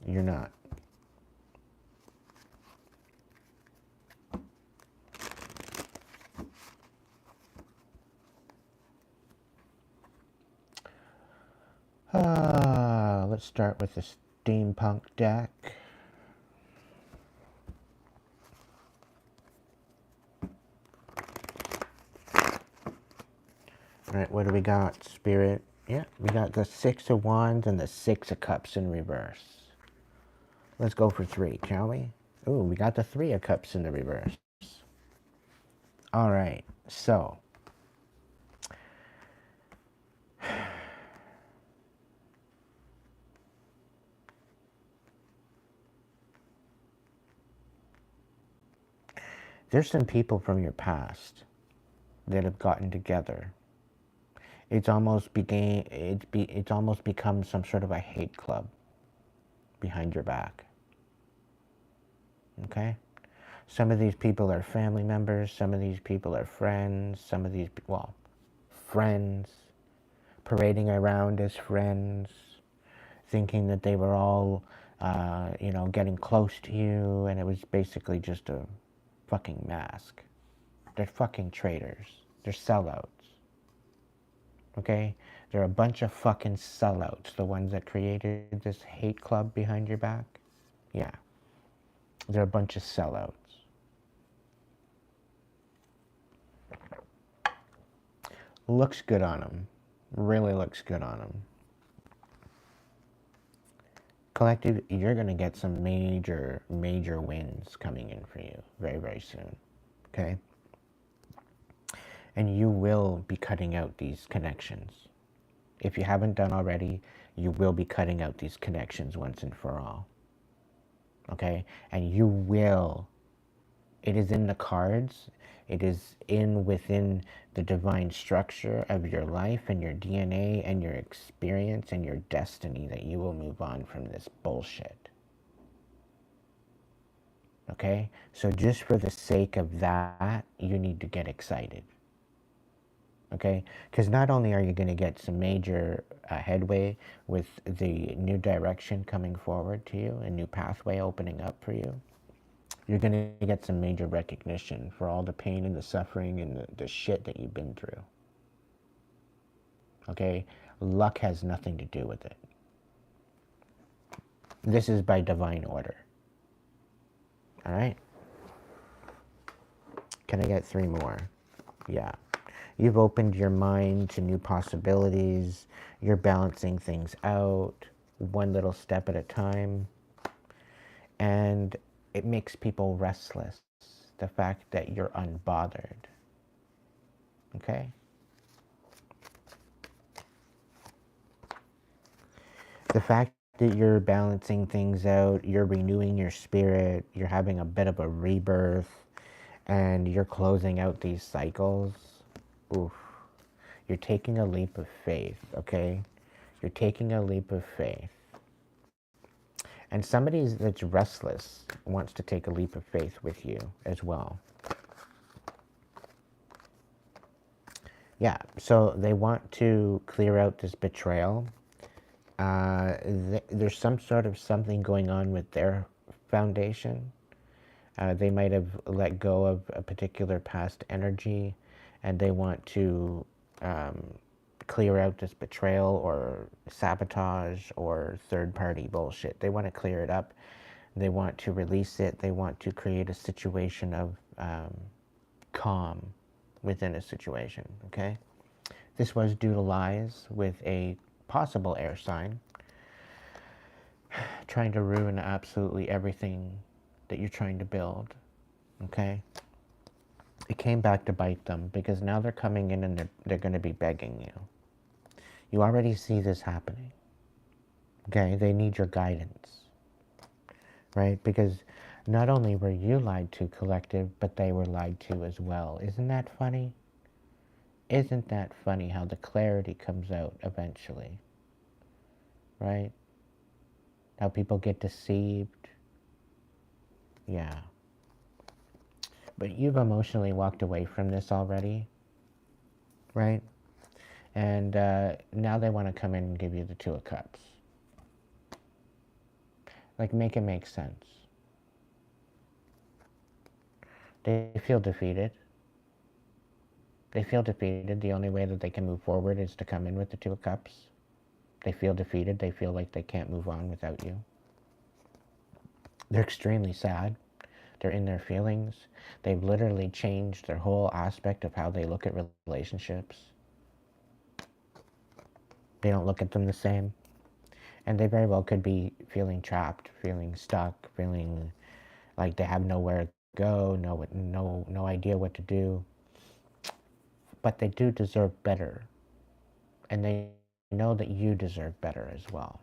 A: you're not. Let's start with the Steampunk deck. All right, what do we got, Spirit? Yeah, we got the Six of Wands and the Six of Cups in reverse. Let's go for 3, shall we? Ooh, we got the Three of Cups in the reverse. All right, so there's some people from your past that have gotten together. It's almost become some sort of a hate club behind your back. Okay? Some of these people are family members, some of these people are friends, some of these, well, friends, parading around as friends, thinking that they were all, you know, getting close to you, and it was basically just a fucking mask. They're fucking traitors. They're sellouts. Okay? They're a bunch of fucking sellouts, the ones that created this hate club behind your back. Yeah. They're a bunch of sellouts. Looks good on them. Really looks good on them. Collective, you're going to get some major wins coming in for you very, very soon. Okay? And you will be cutting out these connections. If you haven't done already, you will be cutting out these connections once and for all. Okay? And you will. It is in the cards. It is within the divine structure of your life and your DNA and your experience and your destiny that you will move on from this bullshit. Okay? So just for the sake of that, you need to get excited. Okay? Because not only are you going to get some major headway with the new direction coming forward to you, a new pathway opening up for you, you're going to get some major recognition for all the pain and the suffering and the shit that you've been through. Okay? Luck has nothing to do with it. This is by divine order. All right? Can I get 3 more? Yeah. You've opened your mind to new possibilities. You're balancing things out, one little step at a time. And it makes people restless, the fact that you're unbothered. Okay? The fact that you're balancing things out, you're renewing your spirit, you're having a bit of a rebirth, and you're closing out these cycles. Oof. You're taking a leap of faith, okay? You're taking a leap of faith. And somebody that's restless wants to take a leap of faith with you as well. Yeah, so they want to clear out this betrayal. There's some sort of something going on with their foundation. They might have let go of a particular past energy, and they want to clear out this betrayal or sabotage or third-party bullshit. They want to clear it up. They want to release it. They want to create a situation of calm within a situation, okay? This was due to lies with a possible air sign. trying to ruin absolutely everything that you're trying to build, okay? It came back to bite them because now they're coming in and they're going to be begging you. You already see this happening, okay? They need your guidance, right? Because not only were you lied to, collective, but they were lied to as well. Isn't that funny? Isn't that funny how the clarity comes out eventually, right? How people get deceived. Yeah. But you've emotionally walked away from this already, right? And now they want to come in and give you the Two of Cups. Like, make it make sense. They feel defeated. They feel defeated. The only way that they can move forward is to come in with the Two of Cups. They feel defeated. They feel like they can't move on without you. They're extremely sad. They're in their feelings. They've literally changed their whole aspect of how they look at relationships. They don't look at them the same. And they very well could be feeling trapped, feeling stuck, feeling like they have nowhere to go, no idea what to do. But they do deserve better. And they know that you deserve better as well.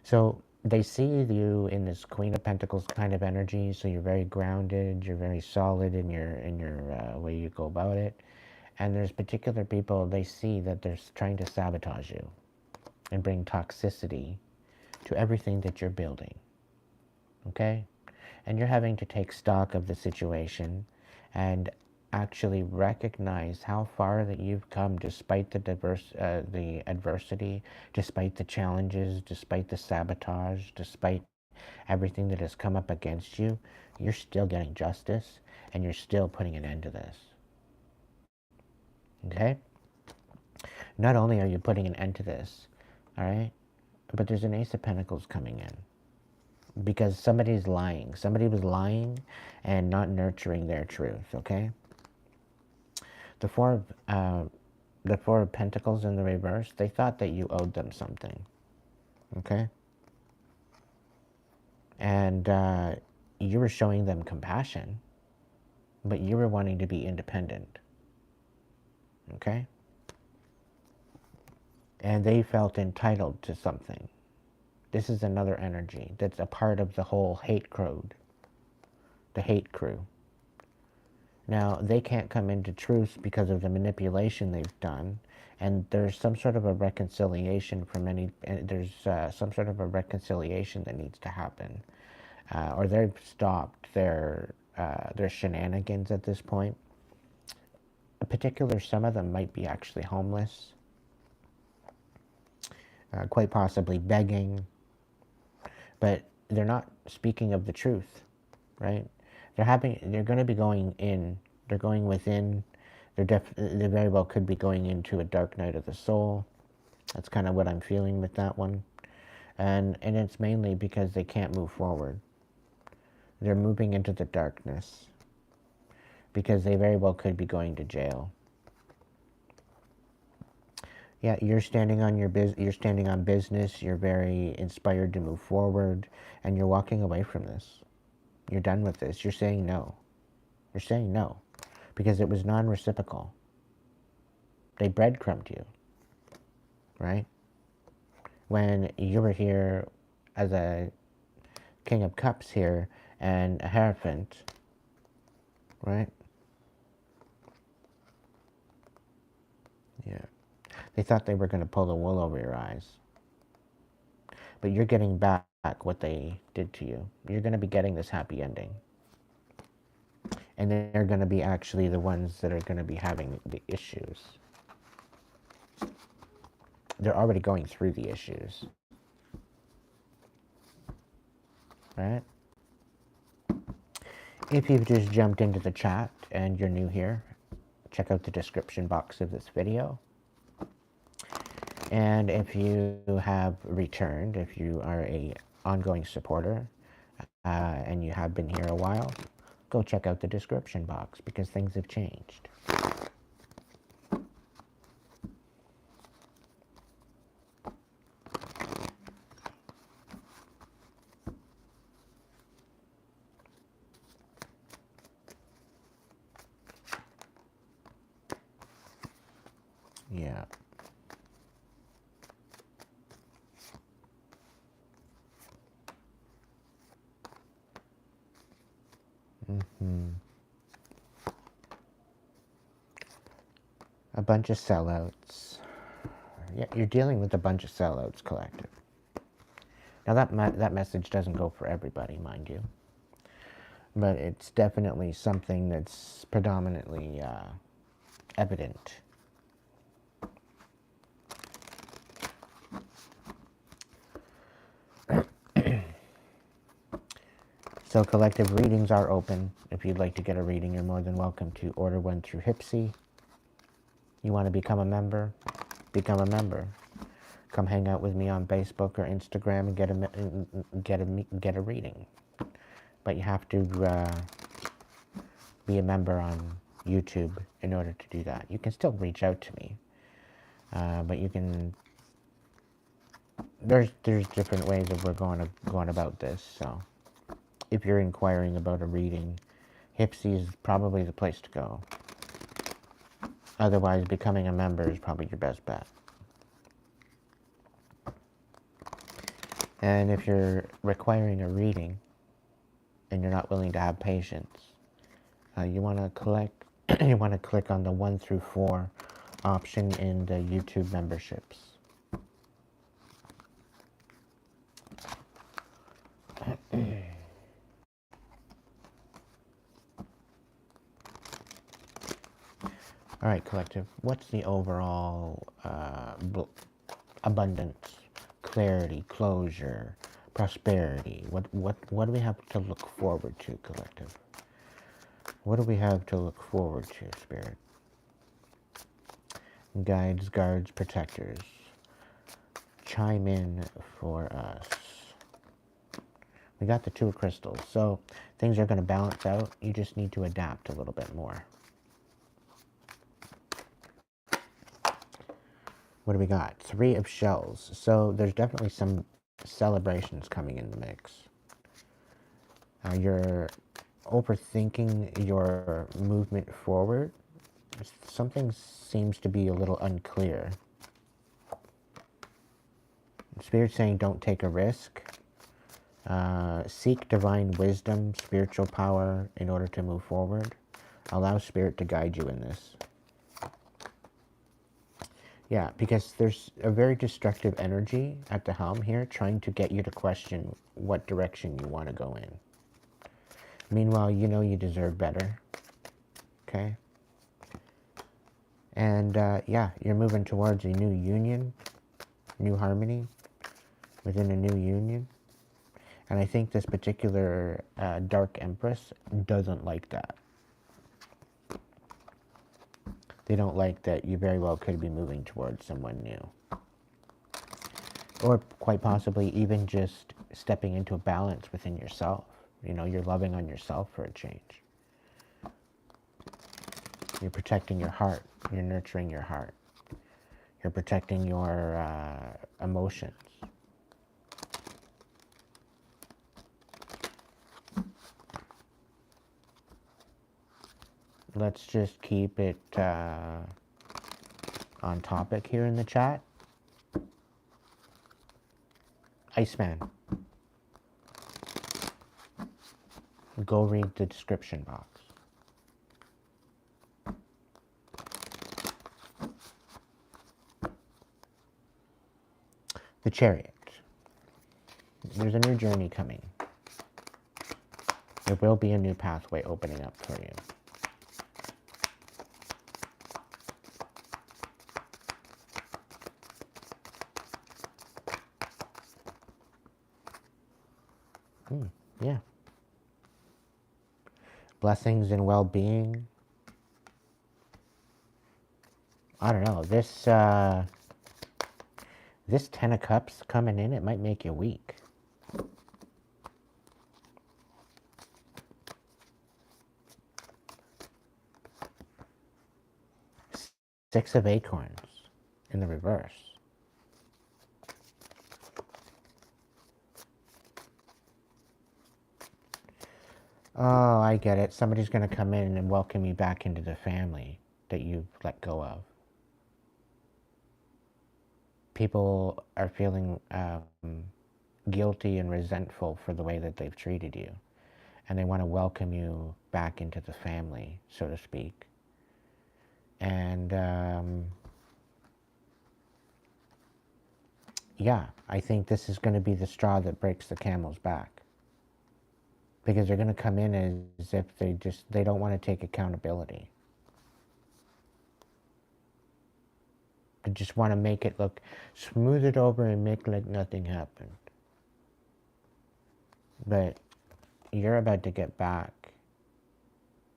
A: So they see you in this Queen of Pentacles kind of energy, so you're very grounded, you're very solid in your way you go about it. And there's particular people, they see that they're trying to sabotage you and bring toxicity to everything that you're building, okay? And you're having to take stock of the situation and actually recognize how far that you've come despite the adversity, despite the challenges, despite the sabotage, despite everything that has come up against you. You're still getting justice and you're still putting an end to this, okay? Not only are you putting an end to this, all right, but there's an Ace of Pentacles coming in because somebody's lying. Somebody was lying and not nurturing their truth, okay? The Four of Pentacles in the reverse, they thought that you owed them something, okay? And you were showing them compassion, but you were wanting to be independent, okay? And they felt entitled to something. This is another energy that's a part of the whole hate code, the hate crew. Now, they can't come into truth because of the manipulation they've done, and there's some sort of a reconciliation there's some sort of a reconciliation that needs to happen. Or they've stopped their shenanigans at this point. In particular, some of them might be actually homeless, quite possibly begging, but they're not speaking of the truth, right? They're going to be going in. They're going within. They very well could be going into a dark night of the soul. That's kind of what I'm feeling with that one. And it's mainly because they can't move forward. They're moving into the darkness because they very well could be going to jail. Yeah, you're standing on you're standing on business. You're very inspired to move forward, and you're walking away from this. You're done with this. You're saying no. You're saying no because it was non-reciprocal. They breadcrumbed you, right? When you were here as a King of Cups here and a Hierophant, right? Yeah. They thought they were going to pull the wool over your eyes. But you're getting back what they did to you. You're going to be getting this happy ending. And they're going to be actually the ones that are going to be having the issues. They're already going through the issues. Right? If you've just jumped into the chat and you're new here, check out the description box of this video. And if you have returned, if you are a ongoing supporter and you have been here a while, go check out the description box because things have changed. Yeah. A bunch of sellouts. Yeah, you're dealing with a bunch of sellouts, collective. Now that message doesn't go for everybody, mind you, but it's definitely something that's predominantly evident. So collective readings are open. If you'd like to get a reading, you're more than welcome to order one through Hipsy. You want to become a member? Become a member. Come hang out with me on Facebook or Instagram and get a reading. But you have to be a member on YouTube in order to do that. You can still reach out to me, but you can. There's different ways that we're going about this. So, if you're inquiring about a reading, Hipsy is probably the place to go. Otherwise, becoming a member is probably your best bet. And if you're requiring a reading and you're not willing to have patience, you want to you want to click on the 1 through 4 option in the YouTube memberships. All right, collective. What's the overall abundance, clarity, closure, prosperity? What do we have to look forward to, collective? What do we have to look forward to, Spirit? Guides, guards, protectors. Chime in for us. We got the 2 of crystals, so things are going to balance out. You just need to adapt a little bit more. What do we got? 3 of shells. So there's definitely some celebrations coming in the mix. You're overthinking your movement forward. Something seems to be a little unclear. Spirit's saying don't take a risk. Seek divine wisdom, spiritual power in order to move forward. Allow Spirit to guide you in this. Yeah, because there's a very destructive energy at the helm here trying to get you to question what direction you want to go in. Meanwhile, you know you deserve better. Okay? And yeah, you're moving towards a new union, new harmony within a new union. And I think this particular Dark Empress doesn't like that. They don't like that you very well could be moving towards someone new. Or quite possibly even just stepping into a balance within yourself. You know, you're loving on yourself for a change. You're protecting your heart. You're nurturing your heart. You're protecting your emotions. Let's just keep it on topic here in the chat. Iceman. Go read the description box. The Chariot. There's a new journey coming. There will be a new pathway opening up for you. Yeah. Blessings and well-being. I don't know. This 10 of Cups coming in, it might make you weak. Six of Acorns in the reverse. Oh, I get it. Somebody's going to come in and welcome you back into the family that you've let go of. people are feeling guilty and resentful for the way that they've treated you. And they want to welcome you back into the family, so to speak. And yeah, I think this is going to be the straw that breaks the camel's back. Because they're going to come in as if they don't want to take accountability. They just want to make it look, smooth it over and make like nothing happened. But you're about to get back.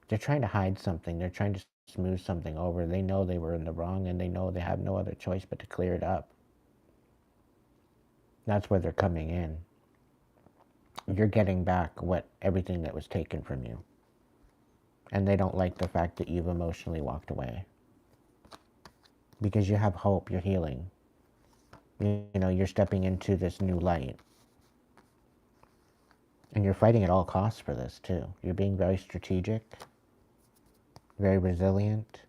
A: They're trying to hide something. They're trying to smooth something over. They know they were in the wrong, and they know they have no other choice but to clear it up. That's where they're coming in. You're getting back everything that was taken from you. And they don't like the fact that you've emotionally walked away. Because you have hope, you're healing. You know, you're stepping into this new light. And you're fighting at all costs for this, too. You're being very strategic, very resilient.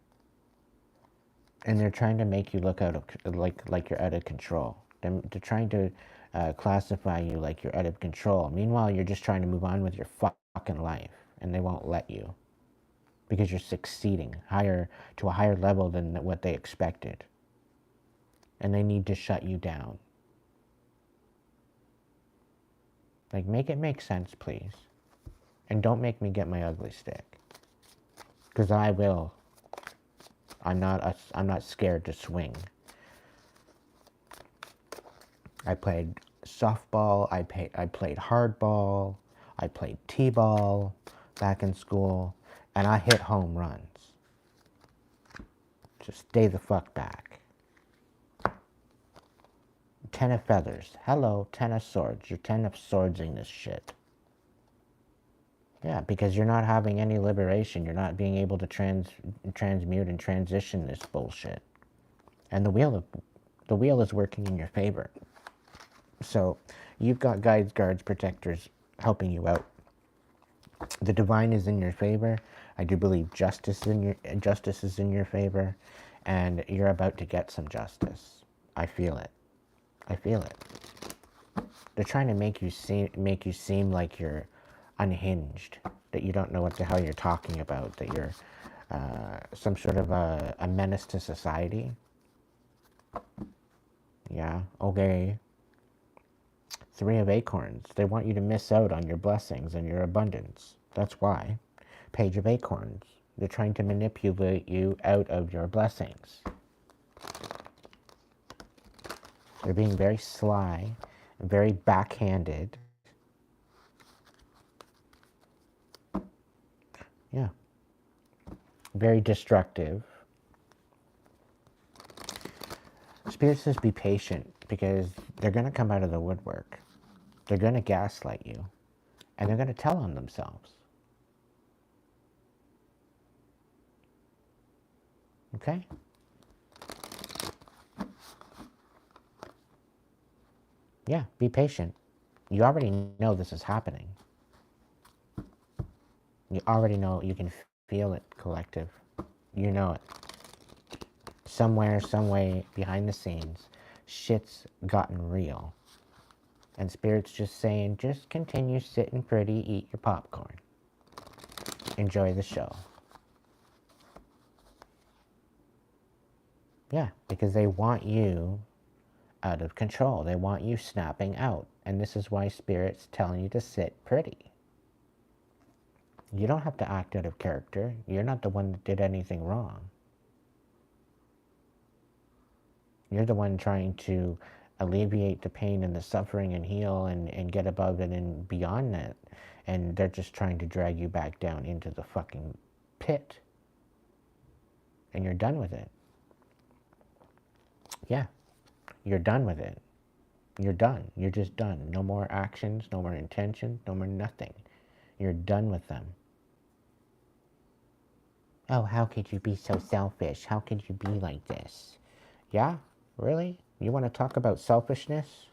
A: And they're trying to make you look out of, like you're out of control. They're trying to classify you like you're out of control. Meanwhile, you're just trying to move on with your fucking life. And they won't let you. Because you're succeeding to a higher level than what they expected. And they need to shut you down. Like, make it make sense, please. And don't make me get my ugly stick. Because I will. I'm not scared to swing. I played softball, I played hardball, I played t-ball back in school, and I hit home runs. Just stay the fuck back. 10 of feathers. Hello, 10 of swords. You're 10 of swordsing this shit. Yeah, because you're not having any liberation. You're not being able to transmute and transition this bullshit. And the wheel is working in your favor. So you've got guides, guards, protectors helping you out. The divine is in your favor. I do believe justice is in your favor, and you're about to get some justice. I feel it. I feel it. They're trying to make you seem like you're unhinged, that you don't know what the hell you're talking about, that you're some sort of a menace to society. Yeah, okay. 3 of acorns. They want you to miss out on your blessings and your abundance. That's why. Page of acorns. They're trying to manipulate you out of your blessings. They're being very sly, very backhanded. Yeah. Very destructive. Spirit says be patient, because they're going to come out of the woodwork. They're going to gaslight you. And they're going to tell on themselves. Okay? Yeah, be patient. You already know this is happening. You already know, you can feel it, collective. You know it. Somewhere, some way, behind the scenes, shit's gotten real. And Spirit's just saying, just continue sitting pretty, eat your popcorn. Enjoy the show. Yeah, because they want you out of control. They want you snapping out. And this is why Spirit's telling you to sit pretty. You don't have to act out of character. You're not the one that did anything wrong. You're the one trying to alleviate the pain and the suffering and heal and get above it and beyond that. And they're just trying to drag you back down into the fucking pit. And you're done with it. Yeah, you're done with it. You're done. You're just done. No more actions, no more intention, no more nothing. You're done with them. Oh, how could you be so selfish? How could you be like this? Yeah? Really? You want to talk about selfishness?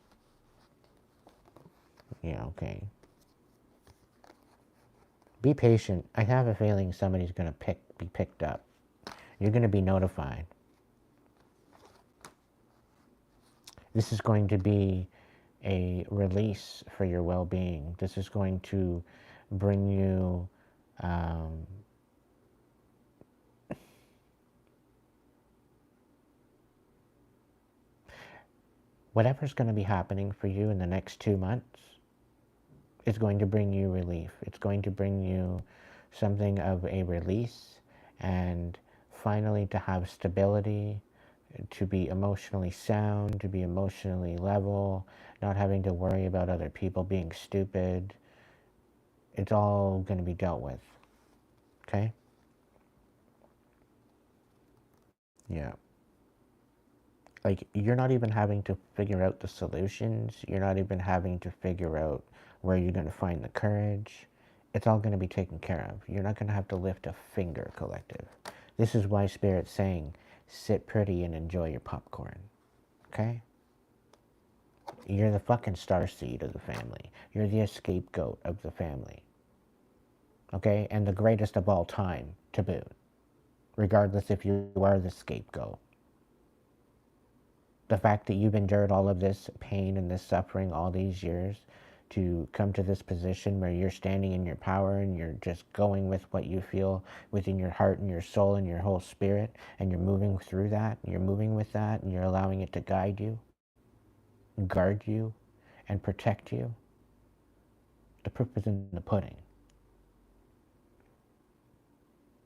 A: Yeah, okay. Be patient. I have a feeling somebody's going to be picked up. You're going to be notified. This is going to be a release for your well-being. This is going to bring you whatever's going to be happening for you in the next 2 months is going to bring you relief. It's going to bring you something of a release, and finally to have stability, to be emotionally sound, to be emotionally level, not having to worry about other people being stupid. It's all going to be dealt with. Okay? Yeah. Like, you're not even having to figure out the solutions. You're not even having to figure out where you're going to find the courage. It's all going to be taken care of. You're not going to have to lift a finger, collective. This is why Spirit's saying, sit pretty and enjoy your popcorn. Okay? You're the fucking starseed of the family. You're the scapegoat of the family. Okay? And the greatest of all time, to boot. Regardless if you are the scapegoat. The fact that you've endured all of this pain and this suffering all these years to come to this position where you're standing in your power and you're just going with what you feel within your heart and your soul and your whole spirit, and you're moving through that, and you're moving with that, and you're allowing it to guide you, guard you, and protect you. The proof is in the pudding.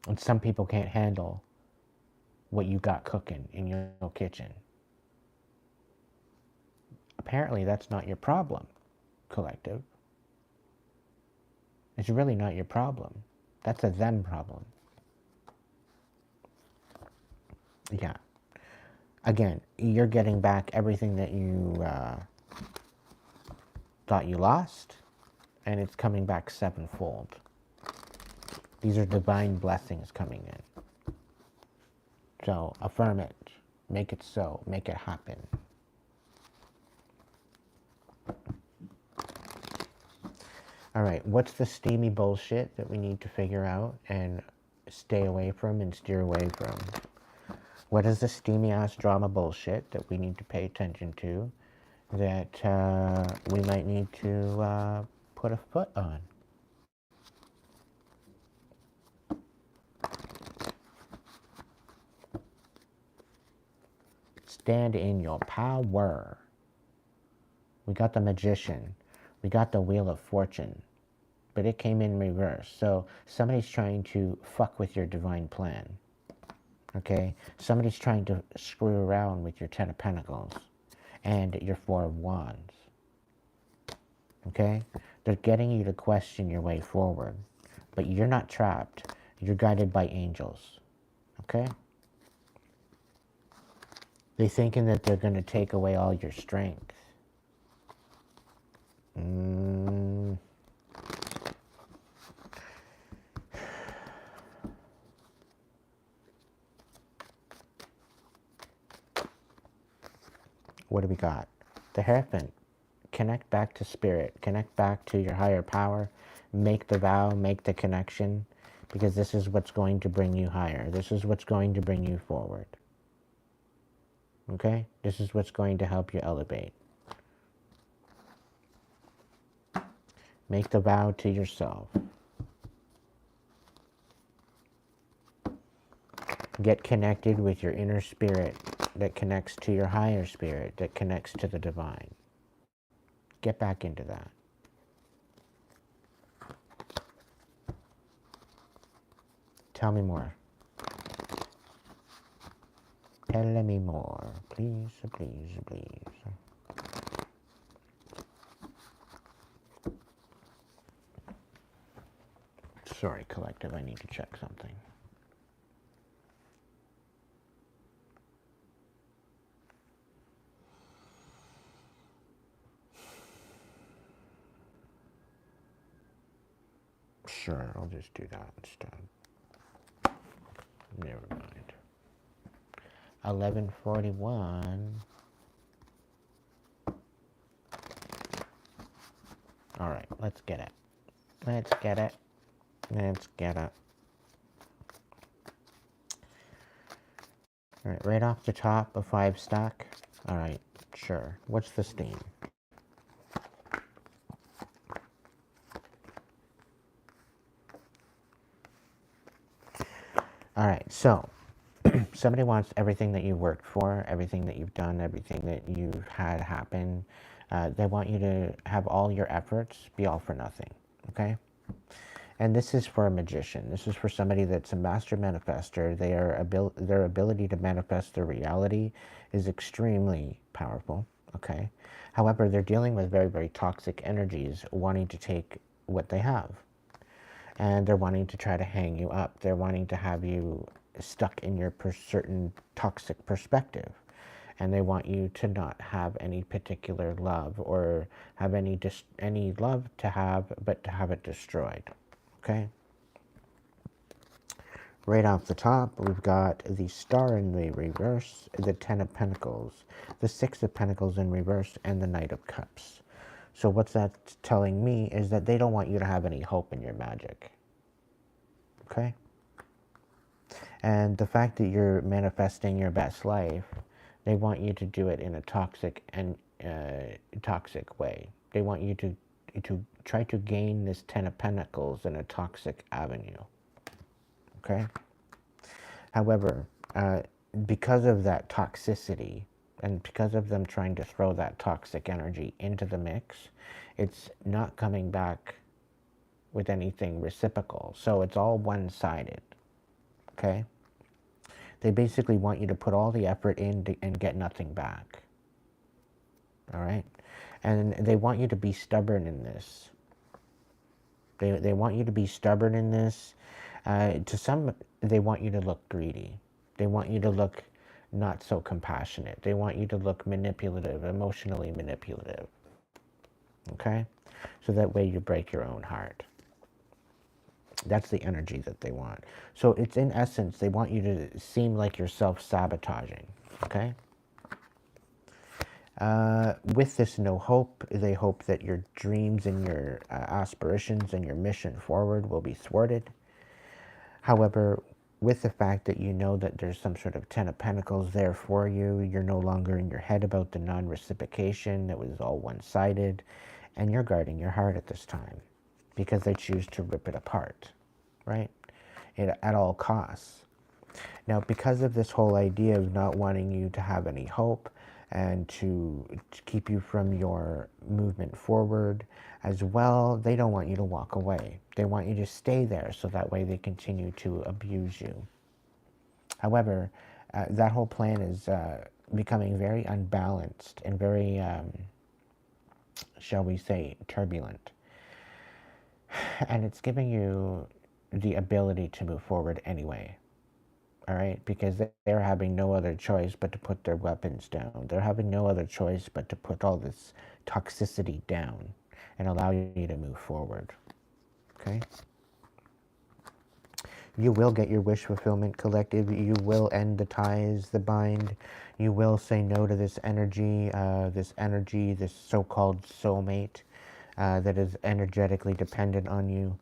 A: And some people can't handle what you got cooking in your kitchen. Apparently that's not your problem, collective. It's really not your problem. That's a them problem. Yeah. Again, you're getting back everything that you thought you lost, and it's coming back sevenfold. These are divine blessings coming in. So affirm it. Make it so. Make it happen. All right, what's the steamy bullshit that we need to figure out and stay away from and steer away from? What is the steamy ass drama bullshit that we need to pay attention to that we might need to put a foot on? Stand in your power. We got the Magician. We got the Wheel of Fortune. But it came in reverse. So somebody's trying to fuck with your divine plan. Okay? Somebody's trying to screw around with your Ten of Pentacles and your Four of Wands. Okay? They're getting you to question your way forward. But you're not trapped. You're guided by angels. Okay? They're thinking that they're going to take away all your strength. What do we got? The Hierophant. Connect back to spirit. Connect back to your higher power. Make the vow. Make the connection. Because this is what's going to bring you higher. This is what's going to bring you forward. Okay? This is what's going to help you elevate. Make the vow to yourself. Get connected with your inner spirit that connects to your higher spirit, that connects to the divine. Get back into that. Tell me more. Tell me more. Please, please, please. Sorry, collective, I need to check something. Sure, I'll just do that instead. Never mind. 11:41. All right, let's get it. Let's get it. Let's get it. All right, right off the top, a 5 stack All right, sure. What's the steam? All right, so somebody wants everything that you worked for, everything that you've done, everything that you've had happen. They want you to have all your efforts be all for nothing, okay? And this is for a magician. This is for somebody that's a master manifester. Their ability to manifest their reality is extremely powerful, okay? However, they're dealing with very, very toxic energies wanting to take what they have. And they're wanting to try to hang you up. They're wanting to have you stuck in your certain toxic perspective. And they want you to not have any particular love or have any love to have, but to have it destroyed. Okay? Right off the top, we've got the Star in the reverse, the Ten of Pentacles, the Six of Pentacles in reverse, and the Knight of Cups. So what's that telling me is that they don't want you to have any hope in your magic. Okay? And the fact that you're manifesting your best life, they want you to do it in a toxic way. They want you to try to gain this Ten of Pentacles in a toxic avenue. Okay? However, because of that toxicity and because of them trying to throw that toxic energy into the mix, it's not coming back with anything reciprocal. So it's all one-sided. Okay? They basically want you to put all the effort in and get nothing back. All right? And they want you to be stubborn in this. They want you to be stubborn in this. They want you to look greedy. They want you to look not so compassionate. They want you to look manipulative, emotionally manipulative. Okay? So that way you break your own heart. That's the energy that they want. So it's in essence, they want you to seem like you're self-sabotaging. Okay? With this no hope, they hope that your dreams and your aspirations and your mission forward will be thwarted. However, with the fact that you know that there's some sort of Ten of Pentacles there for you, you're no longer in your head about the non-reciprocation that was all one-sided, and you're guarding your heart at this time because they choose to rip it apart, right? At all costs. Now, because of this whole idea of not wanting you to have any hope and to keep you from your movement forward as well, they don't want you to walk away. They want you to stay there so that way they continue to abuse you. However, that whole plan is becoming very unbalanced and very, shall we say, turbulent. And it's giving you the ability to move forward anyway. All right, because they're having no other choice but to put their weapons down. They're having no other choice but to put all this toxicity down and allow you to move forward. Okay? You will get your wish fulfillment, collective. You will end the ties, the bind. You will say no to this energy, this so-called soulmate that is energetically dependent on you.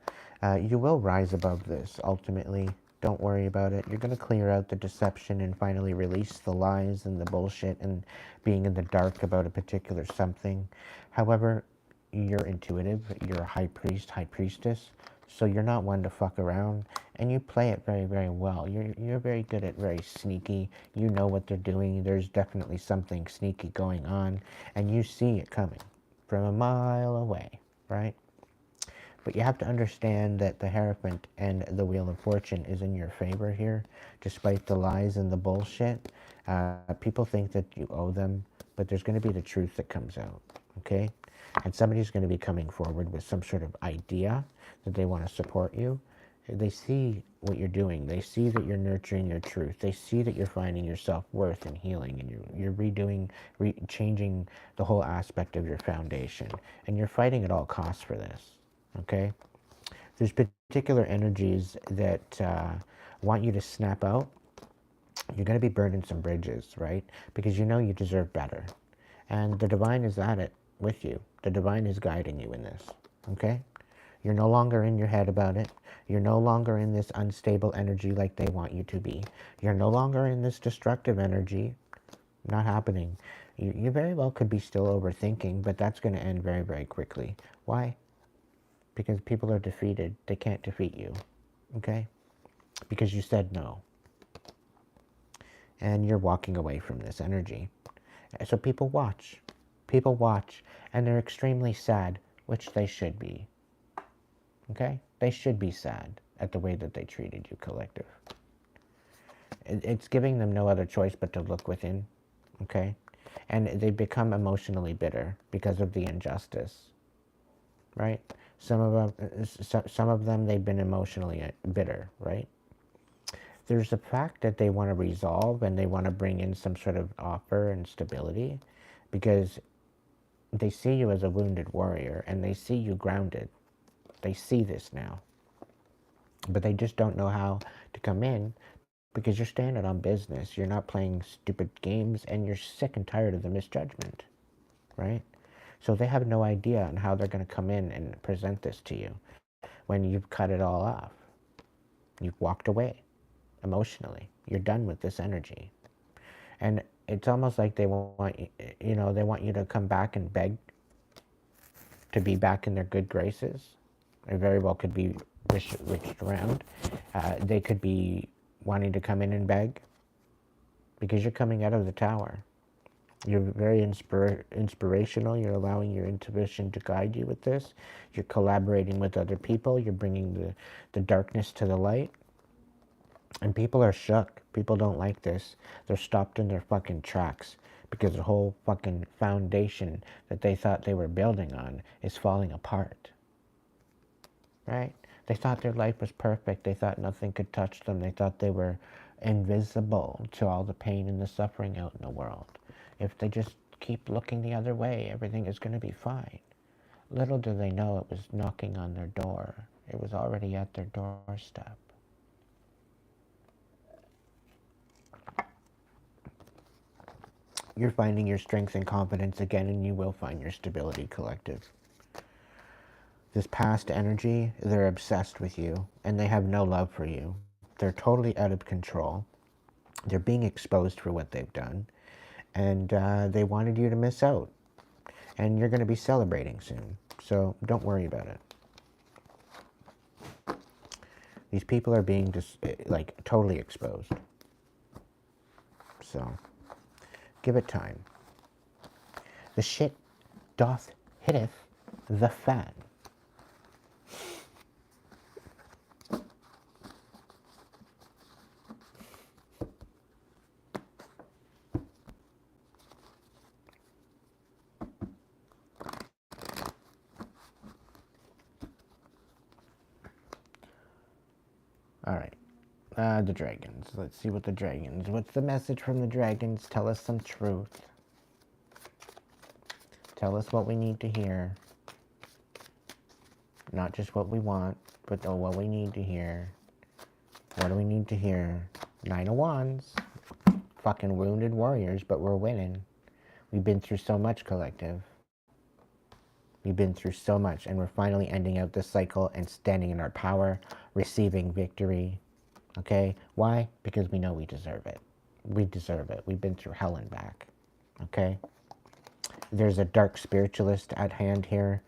A: You will rise above this, ultimately. Don't worry about it. You're going to clear out the deception and finally release the lies and the bullshit and being in the dark about a particular something. However, you're intuitive. You're a high priest, high priestess. So you're not one to fuck around. And you play it very, very well. You're very good at very sneaky. You know what they're doing. There's definitely something sneaky going on. And you see it coming from a mile away, right? But you have to understand that the Hierophant and the Wheel of Fortune is in your favor here, despite the lies and the bullshit. People think that you owe them, but there's going to be the truth that comes out, okay? And somebody's going to be coming forward with some sort of idea that they want to support you. They see what you're doing. They see that you're nurturing your truth. They see that you're finding your self-worth and healing, and you're redoing, changing the whole aspect of your foundation. And you're fighting at all costs for this. Okay, there's particular energies that want you to snap out. You're going to be burning some bridges, right? Because you know you deserve better. And the divine is at it with you. The divine is guiding you in this, okay? You're no longer in your head about it. You're no longer in this unstable energy like they want you to be. You're no longer in this destructive energy. Not happening. You very well could be still overthinking, but that's going to end very, very quickly. Why? Because people are defeated. They can't defeat you. Okay? Because you said no. And you're walking away from this energy. So people watch. People watch, and they're extremely sad, which they should be. Okay? They should be sad at the way that they treated you, collective. It's giving them no other choice but to look within. Okay? And they become emotionally bitter because of the injustice. Right? Some of them, they've been emotionally bitter, right? There's the fact that they want to resolve and they want to bring in some sort of offer and stability because they see you as a wounded warrior and they see you grounded. They see this now. But they just don't know how to come in because you're standing on business. You're not playing stupid games and you're sick and tired of the misjudgment, right? So they have no idea on how they're going to come in and present this to you when you've cut it all off. You've walked away emotionally. You're done with this energy. And it's almost like they want they want you to come back and beg to be back in their good graces. They very well could be reached around. They could be wanting to come in and beg because you're coming out of the tower. You're very inspirational. You're allowing your intuition to guide you with this. You're collaborating with other people. You're bringing the darkness to the light. And people are shook. People don't like this. They're stopped in their fucking tracks because the whole fucking foundation that they thought they were building on is falling apart. Right? They thought their life was perfect. They thought nothing could touch them. They thought they were invisible to all the pain and the suffering out in the world. If they just keep looking the other way, everything is going to be fine. Little do they know it was knocking on their door. It was already at their doorstep. You're finding your strength and confidence again, and you will find your stability, collective. This past energy, they're obsessed with you, and they have no love for you. They're totally out of control. They're being exposed for what they've done, and they wanted you to miss out. And you're going to be celebrating soon, so don't worry about it. These people are being just, like, totally exposed. So, give it time. The shit doth hitteth the fan. All right. The dragons. Let's see what the dragons. What's the message from the dragons? Tell us some truth. Tell us what we need to hear. Not just what we want, but what we need to hear. What do we need to hear? 9 of Wands. Fucking wounded warriors, but we're winning. We've been through so much, collective. We've been through so much, and we're finally ending out this cycle and standing in our power, receiving victory. Okay? Why? Because we know we deserve it. We deserve it. We've been through hell and back. Okay? There's a dark spiritualist at hand here,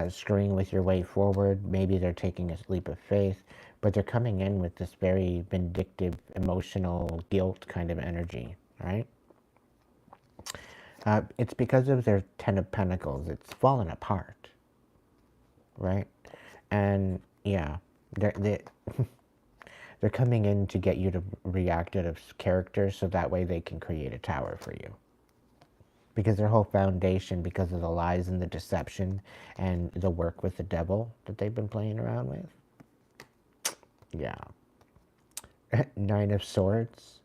A: screwing with your way forward. Maybe they're taking a leap of faith, but they're coming in with this very vindictive, emotional guilt kind of energy, right? It's because of their 10 of Pentacles. It's fallen apart, right? And yeah, they're coming in to get you to react out of character so that way they can create a tower for you. Because their whole foundation, because of the lies and the deception and the work with the devil that they've been playing around with. Yeah. 9 of Swords.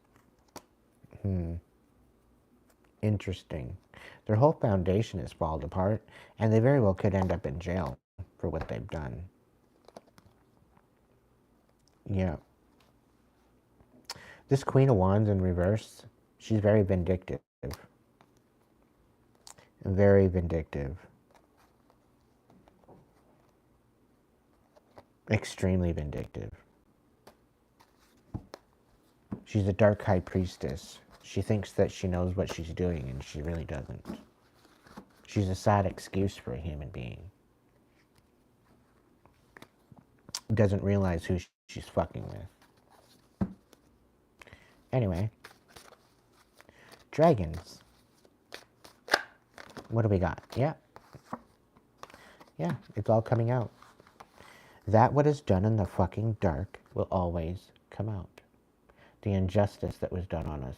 A: Interesting. Their whole foundation is fallen apart, and they very well could end up in jail for what they've done. Yeah. This Queen of Wands in reverse, she's very vindictive. Very vindictive. Extremely vindictive. She's a dark high priestess. She thinks that she knows what she's doing, and she really doesn't. She's a sad excuse for a human being. Doesn't realize who she's fucking with. Anyway. Dragons. What do we got? Yeah. Yeah, it's all coming out. That what is done in the fucking dark will always come out. The injustice that was done on us.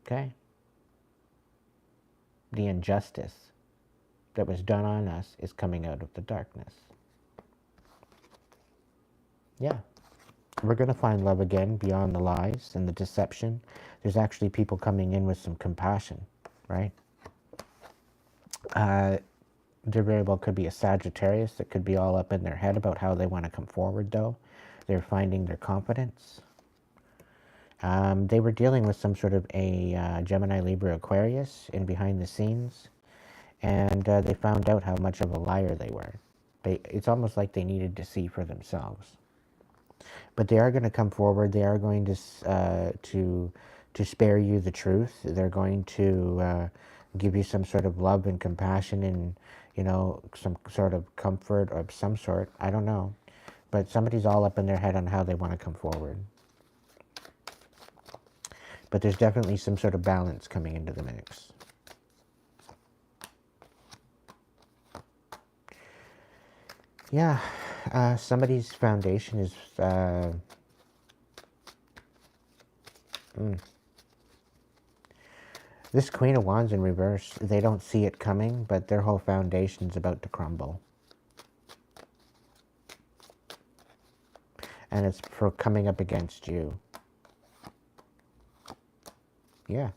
A: Okay? The injustice that was done on us is coming out of the darkness. Yeah. We're going to find love again beyond the lies and the deception. There's actually people coming in with some compassion, right? There very well could be a Sagittarius that could be all up in their head about how they want to come forward, though. They're finding their confidence. They were dealing with some sort of a Gemini, Libra, Aquarius in behind the scenes, and they found out how much of a liar they were. It's almost like they needed to see for themselves. But they are going to come forward. They are going to spare you the truth. They're going to give you some sort of love and compassion and, you know, some sort of comfort of some sort. I don't know. But somebody's all up in their head on how they want to come forward. But there's definitely some sort of balance coming into the mix. Yeah, somebody's foundation is... This Queen of Wands in reverse, they don't see it coming, but their whole foundation's about to crumble. And it's for coming up against you. Yeah.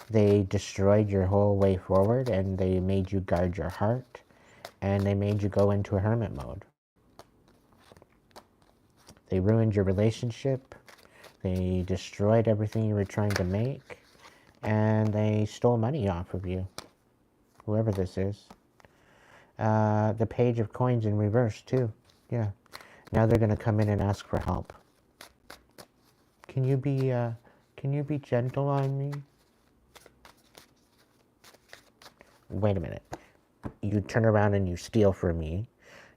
A: They destroyed your whole way forward, and they made you guard your heart, and they made you go into a hermit mode. They ruined your relationship. They destroyed everything you were trying to make. And they stole money off of you. Whoever this is. The Page of Coins in reverse, too. Yeah. Now they're going to come in and ask for help. Can you be gentle on me? Wait a minute. You turn around and you steal from me.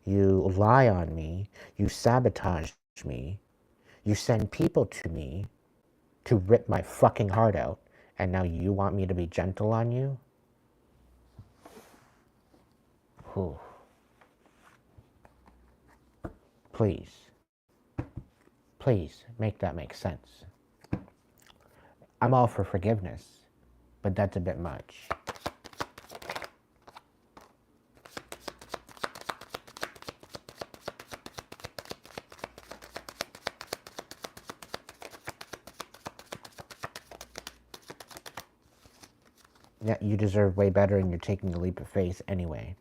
A: You lie on me. You sabotage me. You send people to me to rip my fucking heart out. And now you want me to be gentle on you? Whew. Please. Please, make that make sense. I'm all for forgiveness, but that's a bit much. Yeah, you deserve way better and you're taking a leap of faith anyway.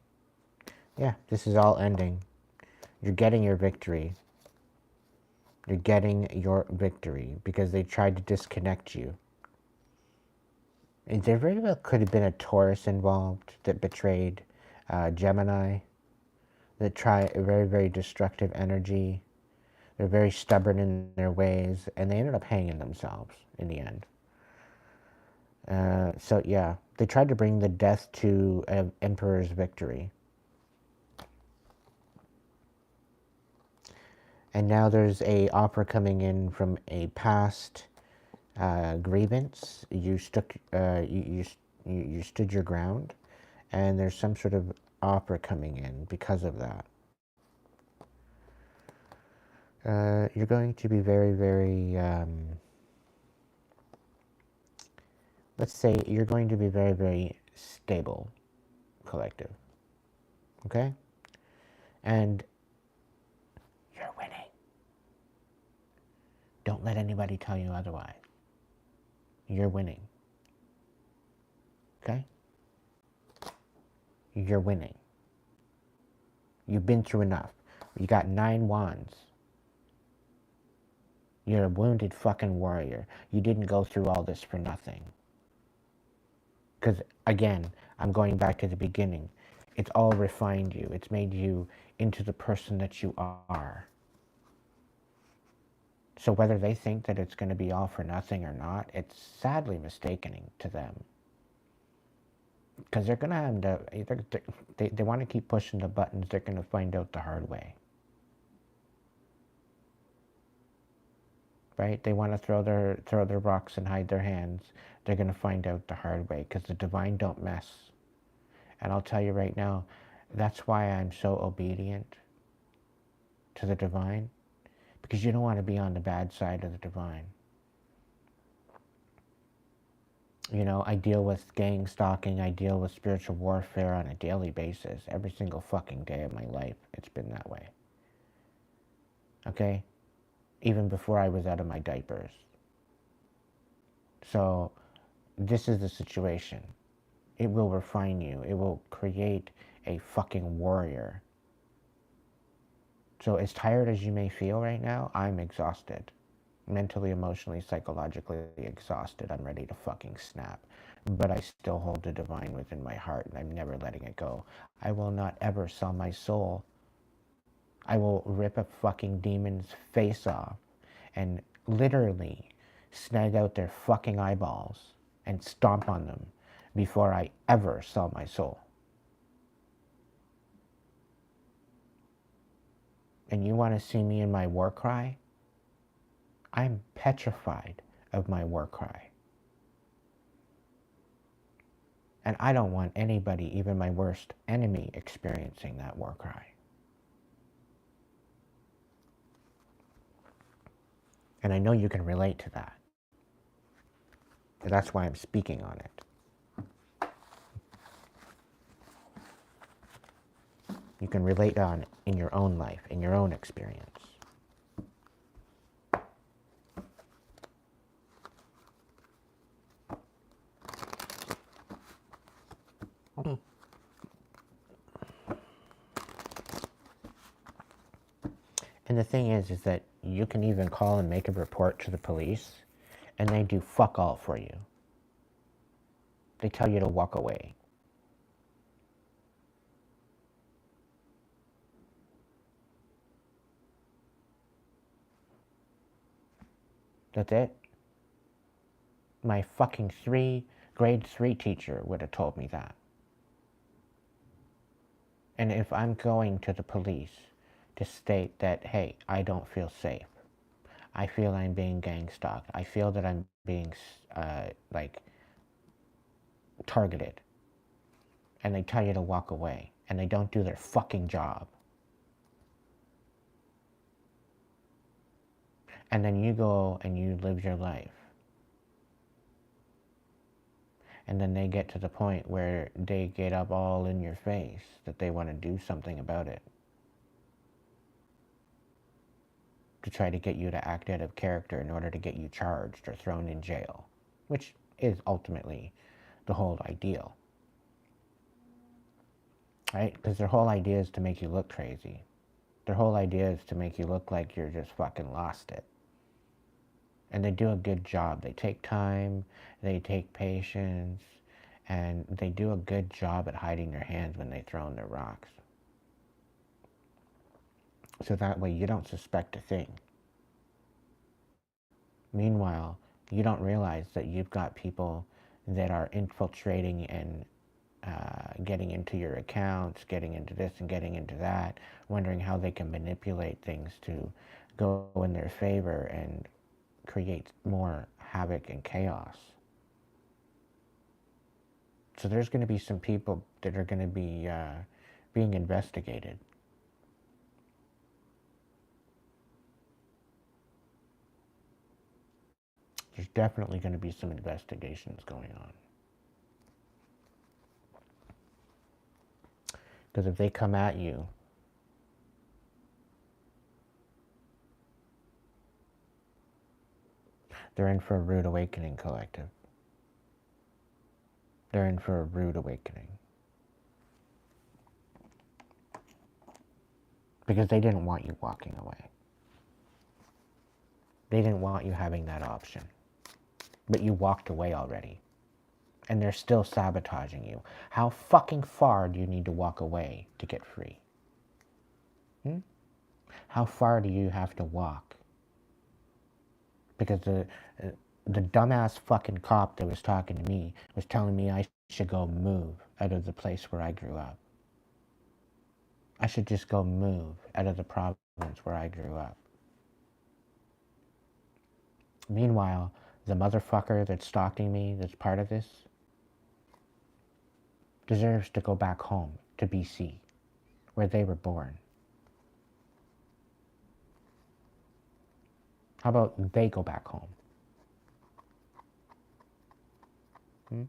A: Yeah, this is all ending. You're getting your victory. You're getting your victory because they tried to disconnect you. And there very well could have been a Taurus involved that betrayed Gemini, that try a very, very destructive energy. They're very stubborn in their ways, and they ended up hanging themselves in the end. So yeah, they tried to bring the death to Emperor's victory. And now there's a offer coming in from a past grievance. You stuck, you stood your ground, and there's some sort of offer coming in because of that. You're going to be very, very, let's say you're going to be very, very stable, collective. Okay? And you're winning. Don't let anybody tell you otherwise. You're winning. Okay? You're winning. You've been through enough. You got 9 wands. You're a wounded fucking warrior. You didn't go through all this for nothing. Because, again, I'm going back to the beginning. It's all refined you. It's made you into the person that you are. So whether they think that it's going to be all for nothing or not, it's sadly mistaken to them. Because they're going to have to, they want to keep pushing the buttons, they're going to find out the hard way. Right? They want to throw their rocks and hide their hands. They're going to find out the hard way, because the divine don't mess. And I'll tell you right now, that's why I'm so obedient to the divine, because you don't want to be on the bad side of the divine. You know, I deal with gang stalking, I deal with spiritual warfare on a daily basis. Every single fucking day of my life, it's been that way. Okay? Even before I was out of my diapers. So, this is the situation. It will refine you. It will create a fucking warrior. So as tired as you may feel right now, I'm exhausted. Mentally, emotionally, psychologically exhausted. I'm ready to fucking snap. But I still hold the divine within my heart, and I'm never letting it go. I will not ever sell my soul. I will rip a fucking demon's face off and literally snag out their fucking eyeballs and stomp on them before I ever sell my soul. And you want to see me in my war cry? I'm petrified of my war cry. And I don't want anybody, even my worst enemy, experiencing that war cry. And I know you can relate to that. And that's why I'm speaking on it. You can relate on in your own life, in your own experience. And the thing is that you can even call and make a report to the police, and they do fuck all for you. They tell you to walk away. That's it. My fucking grade 3 teacher would have told me that. And if I'm going to the police to state that, hey, I don't feel safe, I feel I'm being gang stalked, I feel that I'm being, targeted, and they tell you to walk away, and they don't do their fucking job, and then you go and you live your life, and then they get to the point where they get up all in your face that they want to do something about it, to try to get you to act out of character in order to get you charged or thrown in jail, which is ultimately the whole ideal. Right? Because their whole idea is to make you look crazy. Their whole idea is to make you look like you're just fucking lost it. And they do a good job. They take time, they take patience, and they do a good job at hiding their hands when they throw in their rocks. So that way you don't suspect a thing. Meanwhile, you don't realize that you've got people that are infiltrating and getting into your accounts, getting into this and getting into that, wondering how they can manipulate things to go in their favor and create more havoc and chaos. So there's going to be some people that are going to be being investigated. There's definitely going to be some investigations going on. Because if they come at you, they're in for a rude awakening, collective. They're in for a rude awakening. Because they didn't want you walking away. They didn't want you having that option. But you walked away already. And they're still sabotaging you. How fucking far do you need to walk away to get free? How far do you have to walk Because the dumbass fucking cop that was talking to me was telling me I should go move out of the place where I grew up. I should just go move out of the province where I grew up. Meanwhile, the motherfucker that's stalking me, that's part of this, deserves to go back home to BC, where they were born. How about they go back home? Hmm?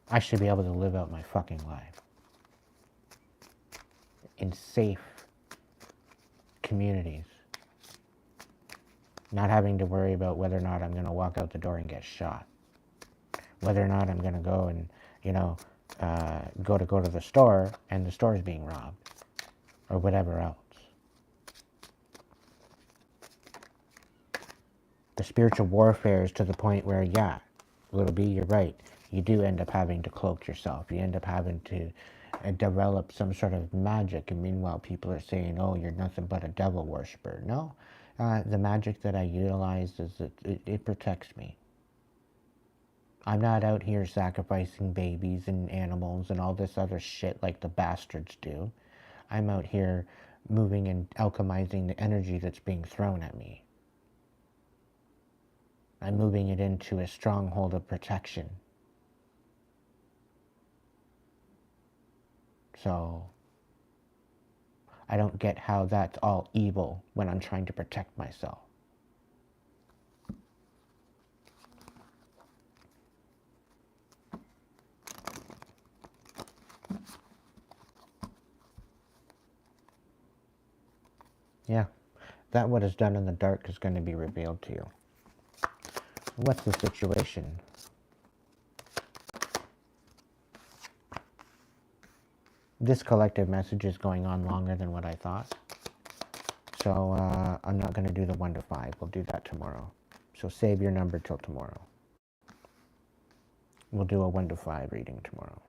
A: I should be able to live out my fucking life in safe communities, not having to worry about whether or not I'm going to walk out the door and get shot, whether or not I'm going to go and, go to the store and the store is being robbed, or whatever else. The spiritual warfare is to the point where, yeah, little B, you're right. You do end up having to cloak yourself. You end up having to develop some sort of magic. And meanwhile, people are saying, oh, you're nothing but a devil worshiper. No, the magic that I utilize is that it protects me. I'm not out here sacrificing babies and animals and all this other shit like the bastards do. I'm out here moving and alchemizing the energy that's being thrown at me. I'm moving it into a stronghold of protection. So I don't get how that's all evil when I'm trying to protect myself. Yeah, that what is done in the dark is going to be revealed to you. What's the situation? This collective message is going on longer than what I thought. So I'm not going to do the 1 to 5. We'll do that tomorrow. So save your number till tomorrow. We'll do a 1 to 5 reading tomorrow.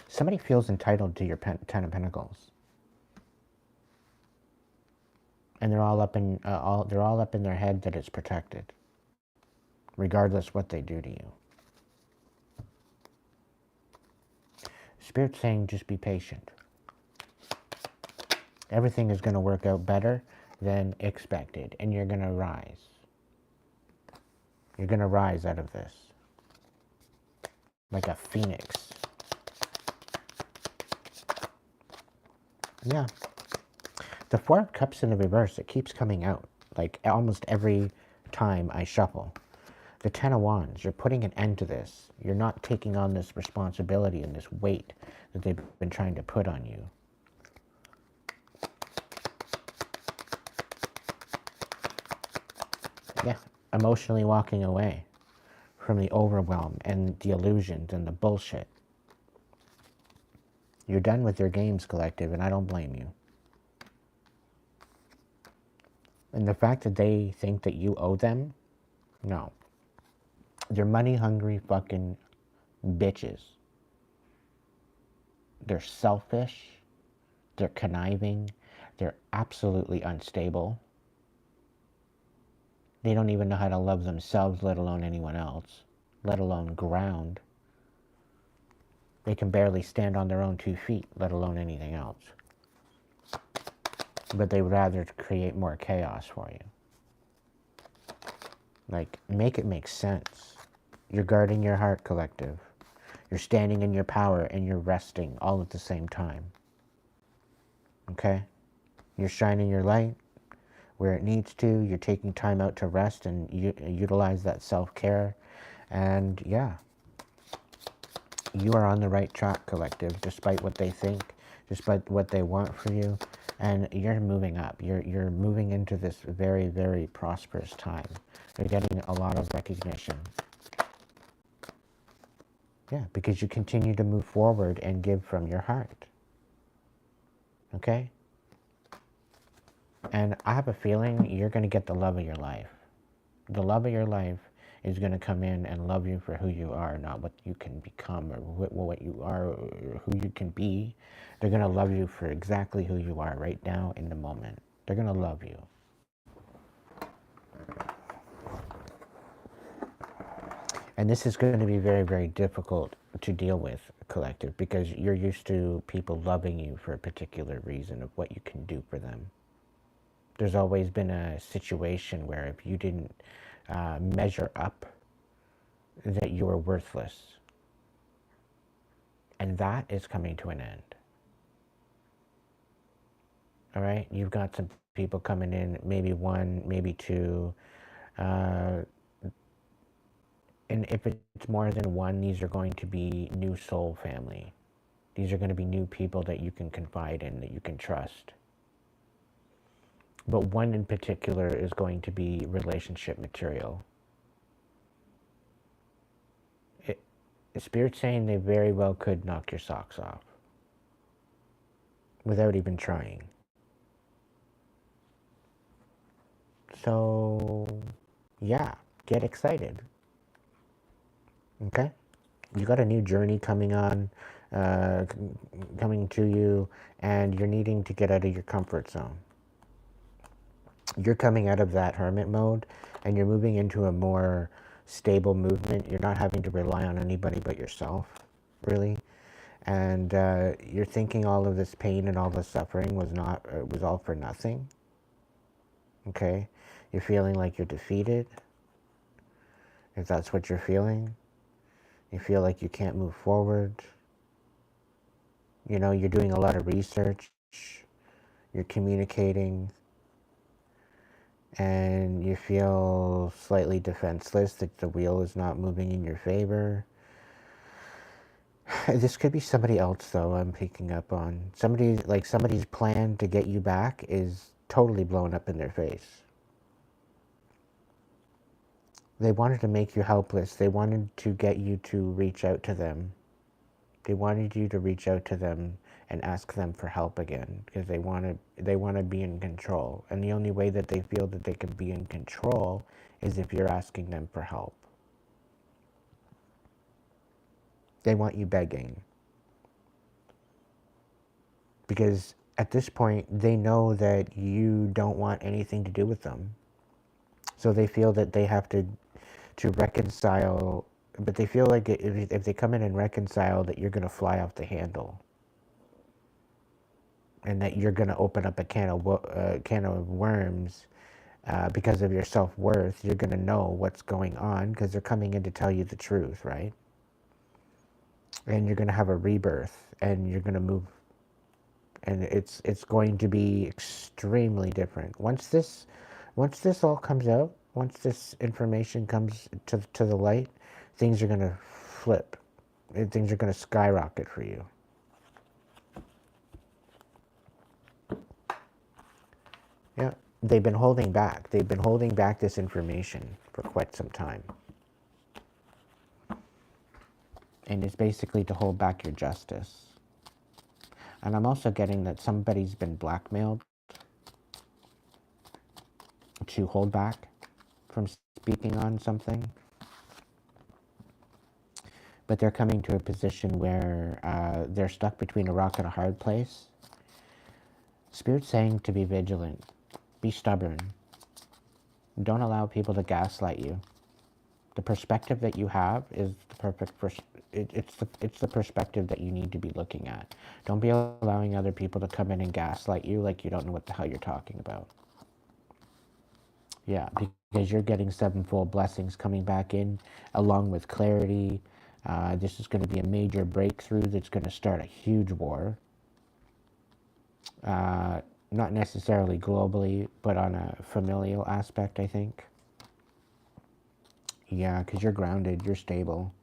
A: Somebody feels entitled to your 10 of Pentacles. And they're all up in their head that it's protected, regardless what they do to you. Spirit's saying just be patient. Everything is going to work out better than expected, and you're going to rise. You're going to rise out of this like a phoenix. Yeah. The 4 of Cups in the reverse, it keeps coming out, like almost every time I shuffle. The 10 of Wands, you're putting an end to this. You're not taking on this responsibility and this weight that they've been trying to put on you. Yeah, emotionally walking away from the overwhelm and the illusions and the bullshit. You're done with your games, collective, and I don't blame you. And the fact that they think that you owe them, no. They're money-hungry fucking bitches. They're selfish. They're conniving. They're absolutely unstable. They don't even know how to love themselves, let alone anyone else, let alone ground. They can barely stand on their own 2 feet, let alone anything else. But they would rather create more chaos for you. Like, make it make sense. You're guarding your heart, collective. You're standing in your power and you're resting all at the same time. Okay? You're shining your light where it needs to. You're taking time out to rest and utilize that self-care. And yeah, you are on the right track, collective, despite what they think, despite what they want for you. And you're moving up. You're moving into this very, very prosperous time. You're getting a lot of recognition. Yeah, because you continue to move forward and give from your heart. Okay? And I have a feeling you're going to get the love of your life. The love of your life is going to come in and love you for who you are, not what you can become or what you are or who you can be. They're going to love you for exactly who you are right now in the moment. They're going to love you. And this is going to be very, very difficult to deal with, collective, because you're used to people loving you for a particular reason of what you can do for them. There's always been a situation where if you didn't measure up, that you were worthless. And that is coming to an end. All right? You've got some people coming in, maybe one, maybe two. And if it's more than one, these are going to be new soul family. These are going to be new people that you can confide in, that you can trust. But one in particular is going to be relationship material. Spirit's saying they very well could knock your socks off without even trying. So, yeah, get excited. Okay? You got a new journey coming on, coming to you, and you're needing to get out of your comfort zone. You're coming out of that hermit mode, and you're moving into a more stable movement. You're not having to rely on anybody but yourself, really. And you're thinking all of this pain and all this suffering was all for nothing. Okay? You're feeling like you're defeated, if that's what you're feeling. You feel like you can't move forward. You know, you're doing a lot of research. You're communicating. And you feel slightly defenseless, that the wheel is not moving in your favor. This could be somebody else, though, I'm picking up on. Somebody's plan to get you back is totally blown up in their face. They wanted to make you helpless. They wanted to get you to reach out to them. They wanted you to reach out to them and ask them for help again, because they want to be in control. And the only way that they feel that they can be in control is if you're asking them for help. They want you begging. Because at this point, they know that you don't want anything to do with them. So they feel that they have to reconcile, but they feel like if they come in and reconcile, that you're going to fly off the handle. And that you're going to open up a can of worms because of your self-worth. You're going to know what's going on because they're coming in to tell you the truth, right? And you're going to have a rebirth, and you're going to move, and it's going to be extremely different. Once this all comes out, once this information comes to the light, things are going to flip. Things are going to skyrocket for you. Yeah, they've been holding back. They've been holding back this information for quite some time. And it's basically to hold back your justice. And I'm also getting that somebody's been blackmailed to hold back from speaking on something. But they're coming to a position where they're stuck between a rock and a hard place. Spirit's saying to be vigilant. Be stubborn. Don't allow people to gaslight you. The perspective that you have is the perfect it's the perspective that you need to be looking at. Don't be allowing other people to come in and gaslight you like you don't know what the hell you're talking about. Yeah, because you're getting sevenfold blessings coming back in, along with clarity. This is going to be a major breakthrough that's going to start a huge war. Not necessarily globally, but on a familial aspect, I think. Yeah, because you're grounded, you're stable.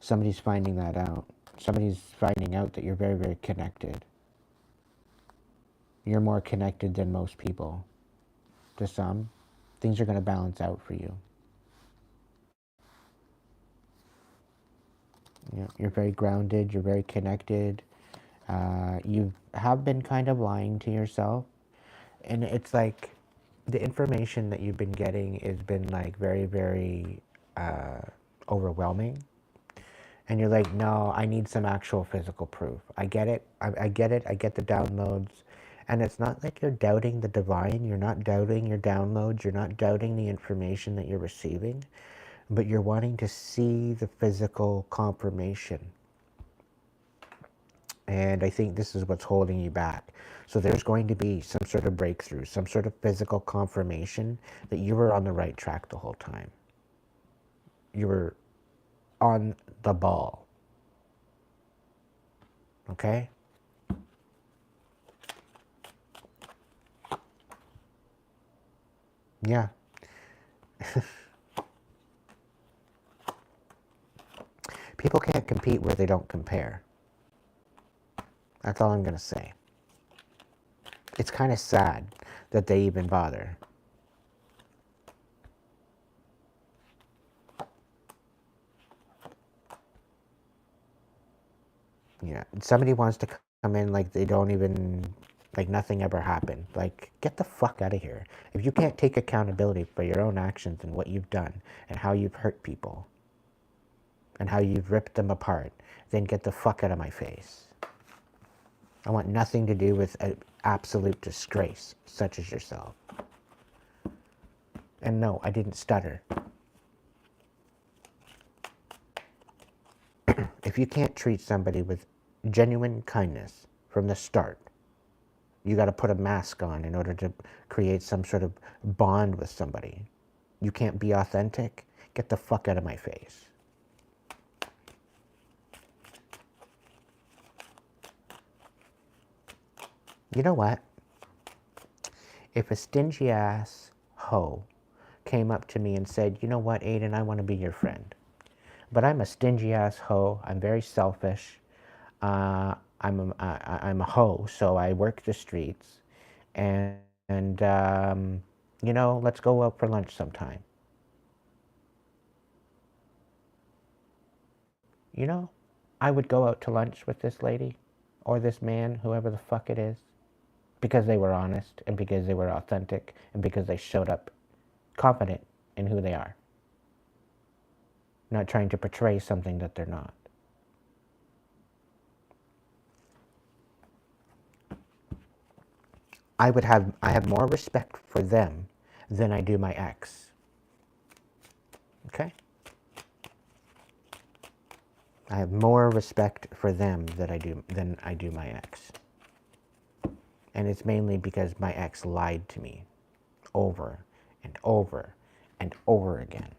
A: Somebody's finding that out. Somebody's finding out that you're very, very connected. You're more connected than most people. To some, things are going to balance out for you. You're very grounded, you're very connected. You have been kind of lying to yourself. And it's like the information that you've been getting has been like very, very overwhelming. And you're like, no, I need some actual physical proof. I get it. I get it. I get the downloads. And it's not like you're doubting the divine. You're not doubting your downloads. You're not doubting the information that you're receiving. But you're wanting to see the physical confirmation. And I think this is what's holding you back. So there's going to be some sort of breakthrough, some sort of physical confirmation that you were on the right track the whole time. You were on the ball. Okay? Yeah. People can't compete where they don't compare. That's all I'm going to say. It's kind of sad that they even bother. Yeah. Somebody wants to come in like they don't even, like nothing ever happened. Like, get the fuck out of here. If you can't take accountability for your own actions and what you've done and how you've hurt people and how you've ripped them apart, then get the fuck out of my face. I want nothing to do with an absolute disgrace such as yourself. And no, I didn't stutter. If you can't treat somebody with genuine kindness from the start, you got to put a mask on in order to create some sort of bond with somebody. You can't be authentic? Get the fuck out of my face. You know what? If a stingy ass hoe came up to me and said, you know what, Aiden, I want to be your friend, but I'm a stingy ass hoe, I'm very selfish, I'm a hoe, so I work the streets, and you know, let's go out for lunch sometime. You know, I would go out to lunch with this lady, or this man, whoever the fuck it is, because they were honest, and because they were authentic, and because they showed up confident in who they are. Not trying to portray something that they're not. I have more respect for them than I do my ex. Okay? I have more respect for them than I do my ex. And it's mainly because my ex lied to me over and over and over again.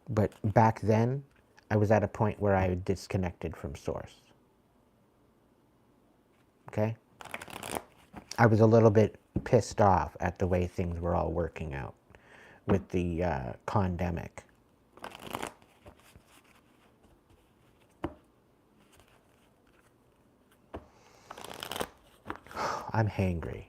A: But back then, I was at a point where I disconnected from source. Okay? I was a little bit pissed off at the way things were all working out with the pandemic. I'm hangry.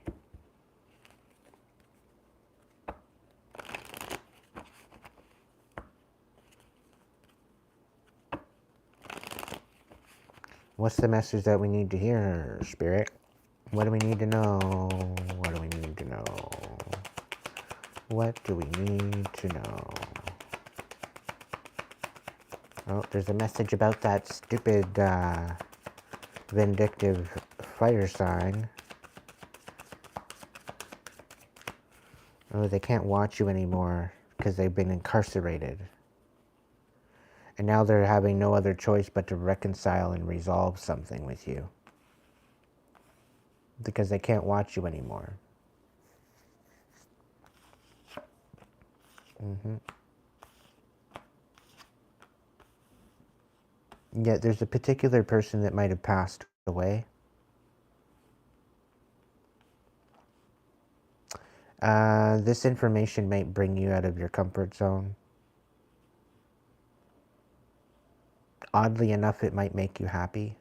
A: What's the message that we need to hear, Spirit? What do we need to know? What do we need to know? What do we need to know? Oh, there's a message about that stupid, vindictive fire sign. Oh, they can't watch you anymore because they've been incarcerated. And now they're having no other choice but to reconcile and resolve something with you. Because they can't watch you anymore. Yeah, there's a particular person that might have passed away. This information might bring you out of your comfort zone. Oddly enough, it might make you happy.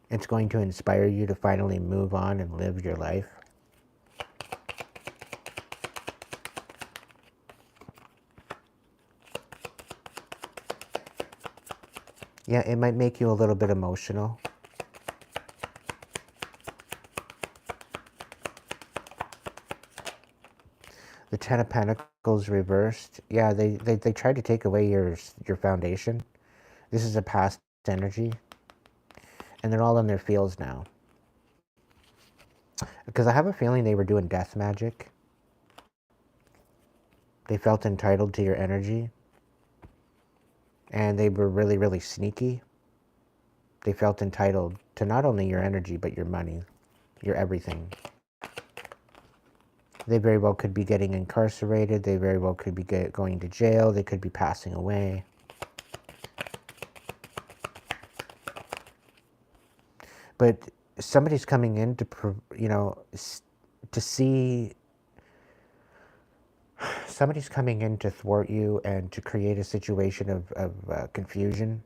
A: It's going to inspire you to finally move on and live your life. Yeah, it might make you a little bit emotional. Ten of Pentacles reversed. Yeah, they tried to take away your foundation. This is a past energy. And they're all in their fields now. Because I have a feeling they were doing death magic. They felt entitled to your energy. And they were really, really sneaky. They felt entitled to not only your energy, but your money, your everything. They very well could be getting incarcerated. They very well could be going to jail. They could be passing away. But somebody's coming in to, to see. Somebody's coming in to thwart you and to create a situation of confusion.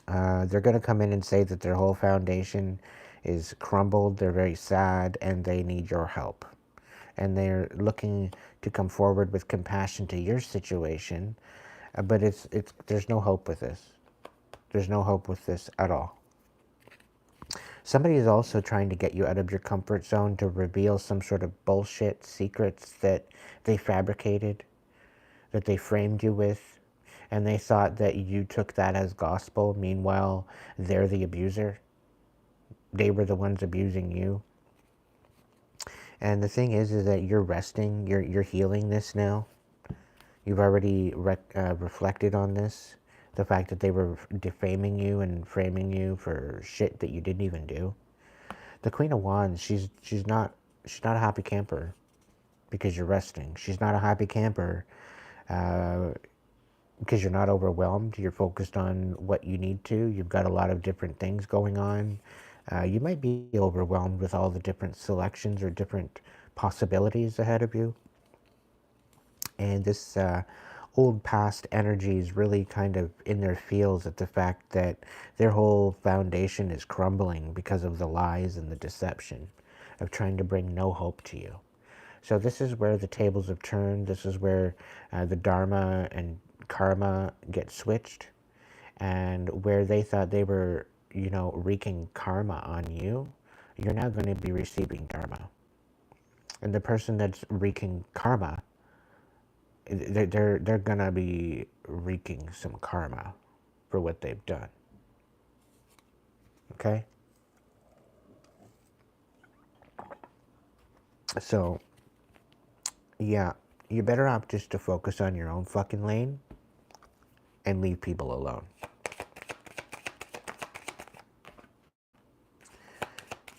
A: They're going to come in and say that their whole foundation is crumbled. They're very sad and they need your help. And they're looking to come forward with compassion to your situation. But there's no hope with this. There's no hope with this at all. Somebody is also trying to get you out of your comfort zone to reveal some sort of bullshit secrets that they fabricated, that they framed you with, and they thought that you took that as gospel. Meanwhile, they're the abuser. They were the ones abusing you. And the thing is that you're resting, you're healing this now. You've already reflected on this. The fact that they were defaming you and framing you for shit that you didn't even do. The Queen of Wands, she's not a happy camper because you're resting. She's not a happy camper because you're not overwhelmed. You're focused on what you need to. You've got a lot of different things going on. You might be overwhelmed with all the different selections or different possibilities ahead of you. And this old past energy is really kind of in their feels at the fact that their whole foundation is crumbling because of the lies and the deception of trying to bring no hope to you. So this is where the tables have turned. This is where the Dharma and karma get switched, and where they thought they were, wreaking karma on you, you're now going to be receiving dharma. And the person that's wreaking karma, they're gonna be wreaking some karma for what they've done. Okay? So, yeah, you're better off just to focus on your own fucking lane and leave people alone.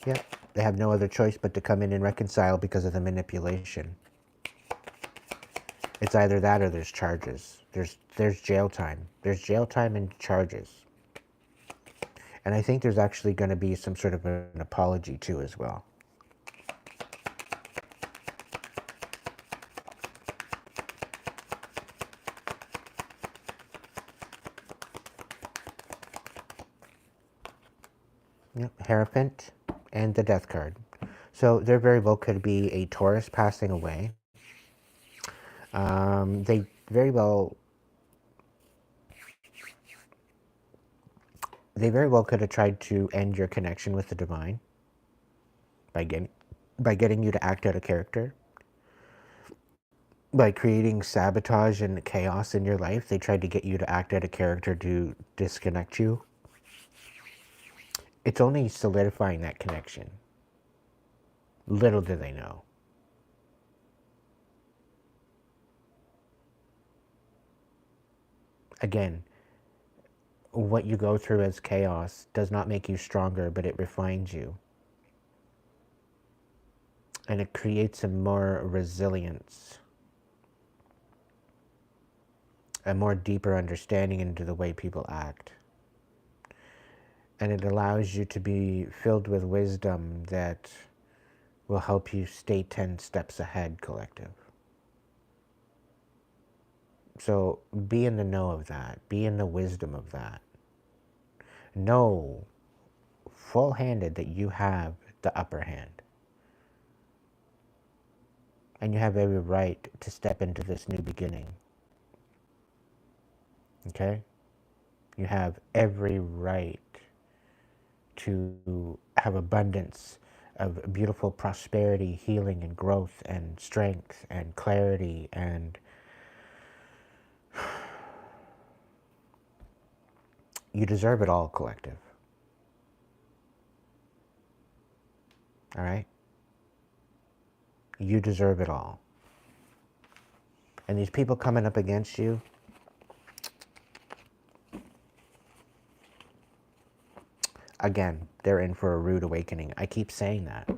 A: Yeah, they have no other choice but to come in and reconcile because of the manipulation. It's either that or there's charges. There's jail time. There's jail time and charges. And I think there's actually going to be some sort of an apology too as well. Yep, Hierophant and the Death card. So there very well could be a Taurus passing away. They very well could have tried to end your connection with the divine by getting you to act out of character. By creating sabotage and chaos in your life, they tried to get you to act out of character to disconnect you. It's only solidifying that connection. Little do they know. Again, what you go through as chaos does not make you stronger, but it refines you. And it creates a more resilience, a more deeper understanding into the way people act. And it allows you to be filled with wisdom that will help you stay 10 steps ahead, collective. So be in the know of that. Be in the wisdom of that. Know full-handed that you have the upper hand. And you have every right to step into this new beginning. Okay? You have every right to have abundance of beautiful prosperity, healing, and growth, and strength, and clarity, and you deserve it all, collective. All right? You deserve it all. And these people coming up against you, again, they're in for a rude awakening. I keep saying that.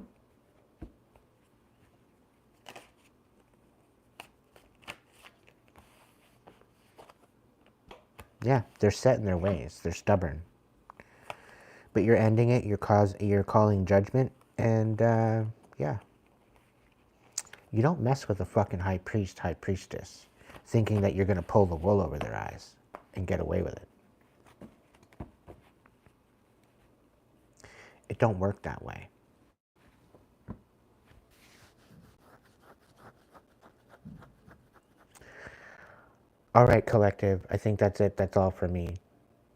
A: Yeah, they're set in their ways. They're stubborn. But you're ending it. You're calling judgment. And, yeah. You don't mess with a fucking high priest, high priestess, thinking that you're going to pull the wool over their eyes and get away with it. It don't work that way. All right, collective. I think that's it. That's all for me.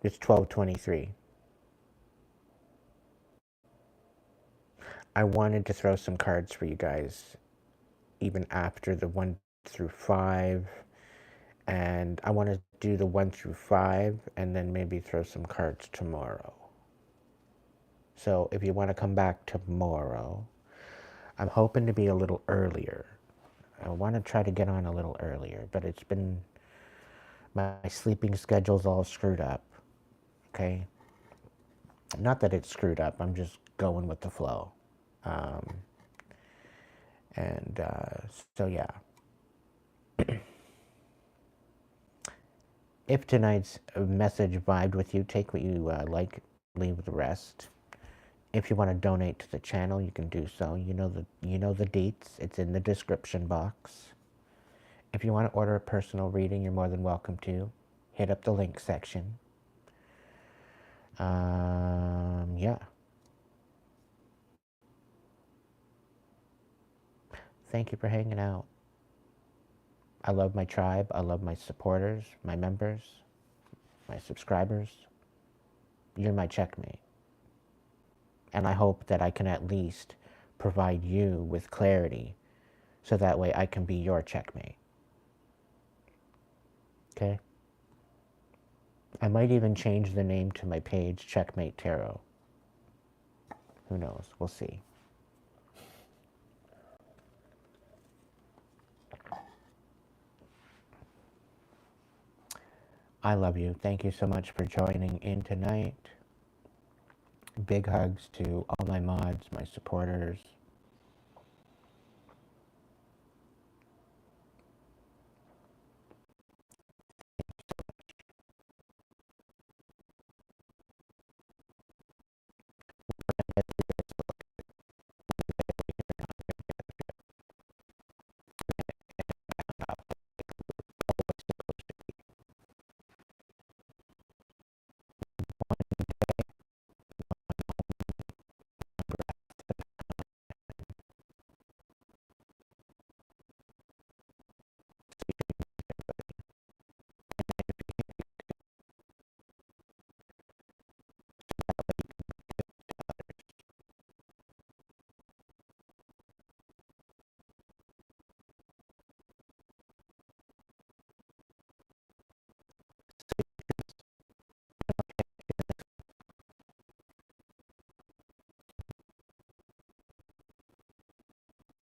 A: It's 12:23. I wanted to throw some cards for you guys, even after the 1 through 5. And I want to do the 1 through 5 and then maybe throw some cards tomorrow. So if you want to come back tomorrow, I'm hoping to be a little earlier. I want to try to get on a little earlier, but it's been, my sleeping schedule's all screwed up. Okay? Not that it's screwed up, I'm just going with the flow. So yeah. If tonight's message vibed with you, take what you like, leave the rest. If you want to donate to the channel, you can do so. You know the deets. It's in the description box. If you want to order a personal reading, you're more than welcome to. Hit up the link section. Yeah. Thank you for hanging out. I love my tribe. I love my supporters, my members, my subscribers. You're my checkmate. And I hope that I can at least provide you with clarity so that way I can be your checkmate. Okay? I might even change the name to my page, Checkmate Tarot. Who knows? We'll see. I love you. Thank you so much for joining in tonight. Big hugs to all my mods, my supporters,